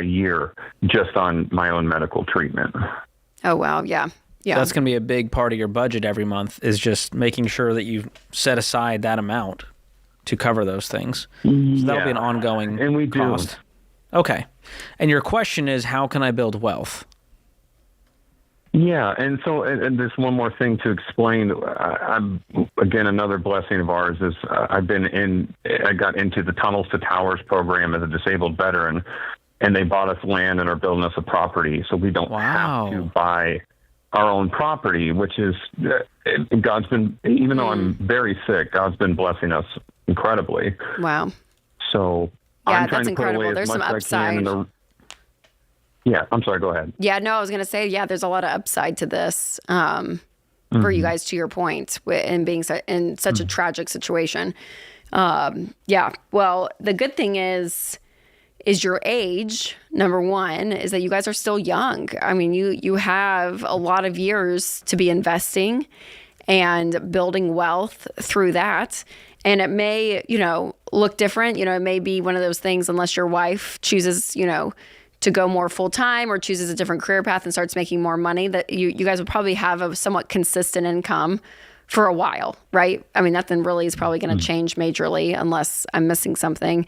year just on my own medical treatment. Oh, wow. Yeah. So that's going to be a big part of your budget every month, is just making sure that you set aside that amount to cover those things. So that'll be an ongoing and we cost. Do. Okay. And your question is, how can I build wealth? Yeah, and so, and there's one more thing to explain. Again, another blessing of ours is I got into the Tunnels to Towers program as a disabled veteran, and they bought us land and are building us a property, so we don't have to buy our own property, which is, God's been, even though I'm very sick, God's been blessing us incredibly. Wow. So I'm trying to put away as much as I can. Yeah, I'm sorry, go ahead. Yeah, no, I was going to say, there's a lot of upside to this for you guys, to your point, and being in such a tragic situation. Well, the good thing is is your age. Number one is that you guys are still young. I mean, you have a lot of years to be investing and building wealth through that. And it may, look different. It may be one of those things, unless your wife chooses, to go more full time or chooses a different career path and starts making more money, that you guys would probably have a somewhat consistent income for a while, right? I mean, nothing really is probably going to change majorly unless I'm missing something.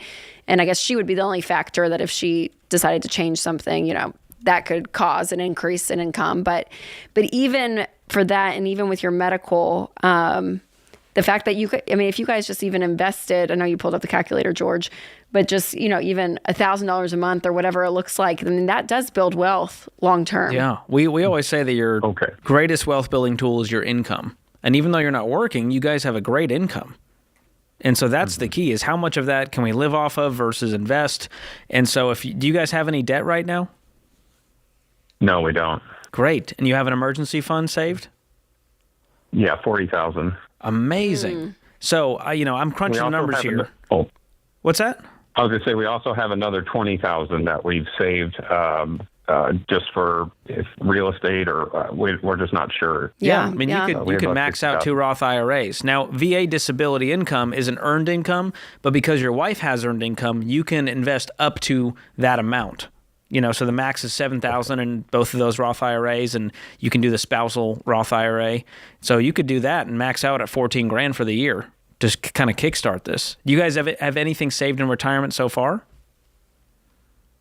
And I guess she would be the only factor that if she decided to change something, that could cause an increase in income. But even for that, and even with your medical, the fact that you could, if you guys just even invested, I know you pulled up the calculator, George, but just, even $1,000 a month or whatever it looks like, that does build wealth long term. Yeah. We always say that your greatest wealth building tool is your income. And even though you're not working, you guys have a great income. And so that's the key, is how much of that can we live off of versus invest? And so do you guys have any debt right now? No, we don't. Great. And you have an emergency fund saved? Yeah, $40,000. Amazing. So, I'm crunching the numbers here. What's that? I was going to say, we also have another $20,000 that we've saved just for real estate, or we're just not sure. Yeah. You could max out 2 Roth IRAs. Now, VA disability income is an earned income, but because your wife has earned income, you can invest up to that amount. So the max is $7,000 in both of those Roth IRAs, and you can do the spousal Roth IRA. So you could do that and max out at $14,000 for the year. Just kind of kickstart this. Do you guys have anything saved in retirement so far?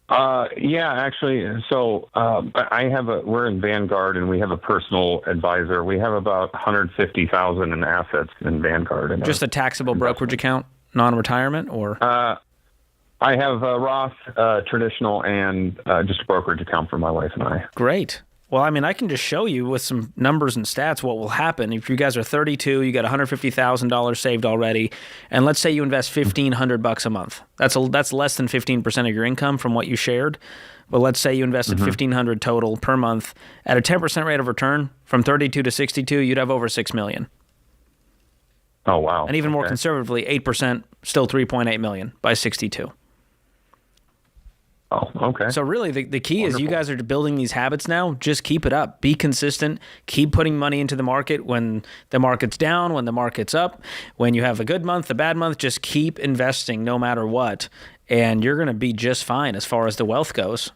Yeah, actually. So we're in Vanguard, and we have a personal advisor. We have about $150,000 in assets in Vanguard. Just a taxable brokerage account, non-retirement, or? I have a Roth traditional and just a brokerage account for my wife and I. Great. Well, I can just show you with some numbers and stats what will happen. If you guys are 32, you got $150,000 saved already, and let's say you invest $1,500 a month. That's less than 15% of your income from what you shared. But let's say you invested $1,500 total per month at a 10% rate of return from 32 to 62, you'd have over $6 million. Oh, wow. And even more conservatively, 8%, still $3.8 million by 62. Oh, okay. So really, the key is you guys are building these habits now. Just keep it up. Be consistent. Keep putting money into the market when the market's down, when the market's up, when you have a good month, a bad month. Just keep investing no matter what, and you're going to be just fine as far as the wealth goes.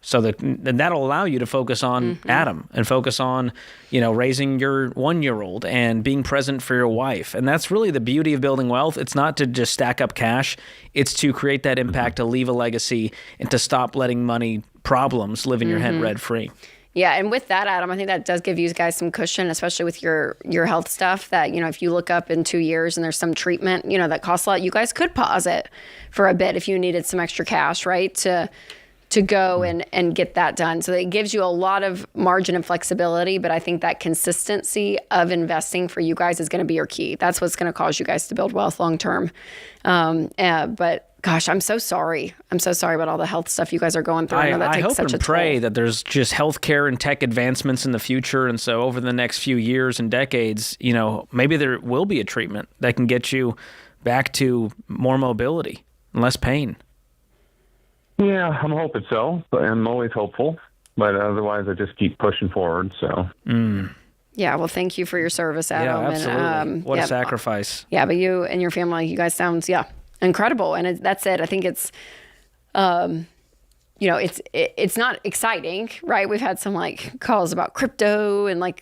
So that'll allow you to focus on Adam and focus on, raising your 1-year-old and being present for your wife. And that's really the beauty of building wealth. It's not to just stack up cash. It's to create that impact, to leave a legacy, and to stop letting money problems live in your head rent-free. Yeah, and with that, Adam, I think that does give you guys some cushion, especially with your health stuff, that, if you look up in 2 years and there's some treatment, that costs a lot, you guys could pause it for a bit if you needed some extra cash, right, to go and get that done. So it gives you a lot of margin and flexibility, but I think that consistency of investing for you guys is going to be your key. That's what's going to cause you guys to build wealth long term. But gosh, I'm so sorry. I'm so sorry about all the health stuff you guys are going through. I know that takes such a toll. I hope and pray that there's just healthcare and tech advancements in the future. And so over the next few years and decades, maybe there will be a treatment that can get you back to more mobility and less pain. Yeah, I'm hoping so. But I'm always hopeful. But otherwise, I just keep pushing forward. So. Yeah, well, thank you for your service, Adam. Yeah, absolutely. And, what a sacrifice. Yeah, but you and your family, you guys sound, incredible. And that's it. I think it's, it's not exciting, right? We've had some calls about crypto and they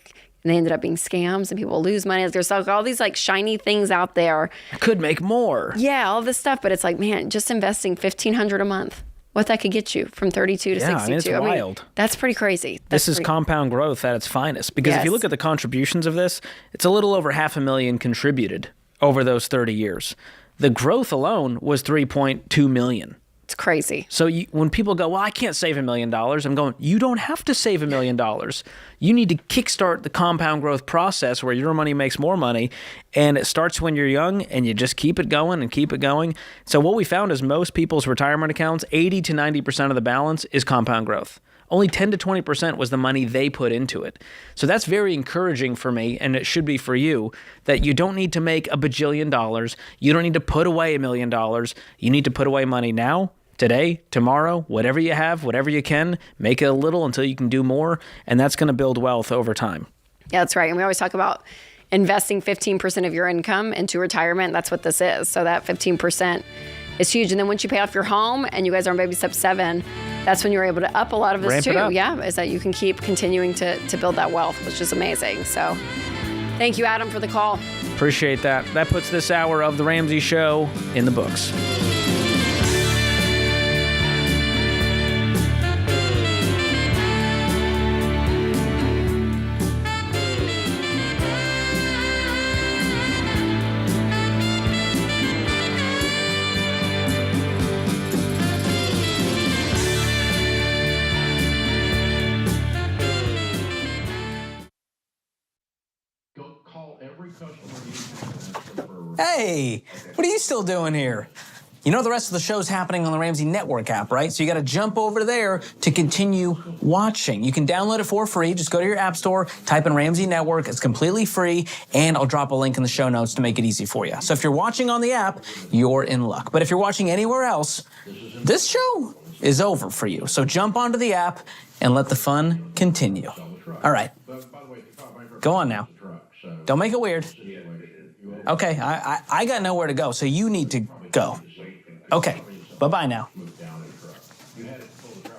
ended up being scams and people lose money. There's all these shiny things out there. Could make more. Yeah, all this stuff. But it's man, just investing $1,500 a month. What that could get you from 32 to 62. It's wild. That's pretty crazy. This is compound growth at its finest. Because if you look at the contributions of this, it's a little over $500,000 contributed over those 30 years. The growth alone was $3.2 million. It's crazy. So when people go, well, I can't save $1 million, I'm going, you don't have to save $1 million. You need to kickstart the compound growth process where your money makes more money. And it starts when you're young, and you just keep it going and keep it going. So what we found is most people's retirement accounts, 80 to 90% of the balance is compound growth. Only 10 to 20% was the money they put into it. So that's very encouraging for me, and it should be for you, that you don't need to make $1 bajillion. You don't need to put away $1 million. You need to put away money now today, tomorrow, whatever you have, whatever you can, make it a little until you can do more, and that's going to build wealth over time. Yeah, that's right. And we always talk about investing 15% of your income into retirement. That's what this is. So that 15% is huge. And then once you pay off your home and you guys are on baby step 7, that's when you're able to up a lot of this too. Yeah, is that you can keep continuing to build that wealth, which is amazing. So thank you, Adam, for the call. Appreciate that. That puts this hour of The Ramsey Show in the books. Hey, what are you still doing here? You know the rest of the show's happening on the Ramsey Network app, right? So you got to jump over there to continue watching. You can download it for free. Just go to your app store, type in Ramsey Network. It's completely free, and I'll drop a link in the show notes to make it easy for you. So if you're watching on the app, you're in luck. But if you're watching anywhere else, this show is over for you. So jump onto the app and let the fun continue. All right. Go on now. Don't make it weird. Okay, I got nowhere to go, so you need to go. Okay, bye-bye now.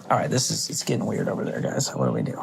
All right, it's getting weird over there, guys. What do we do?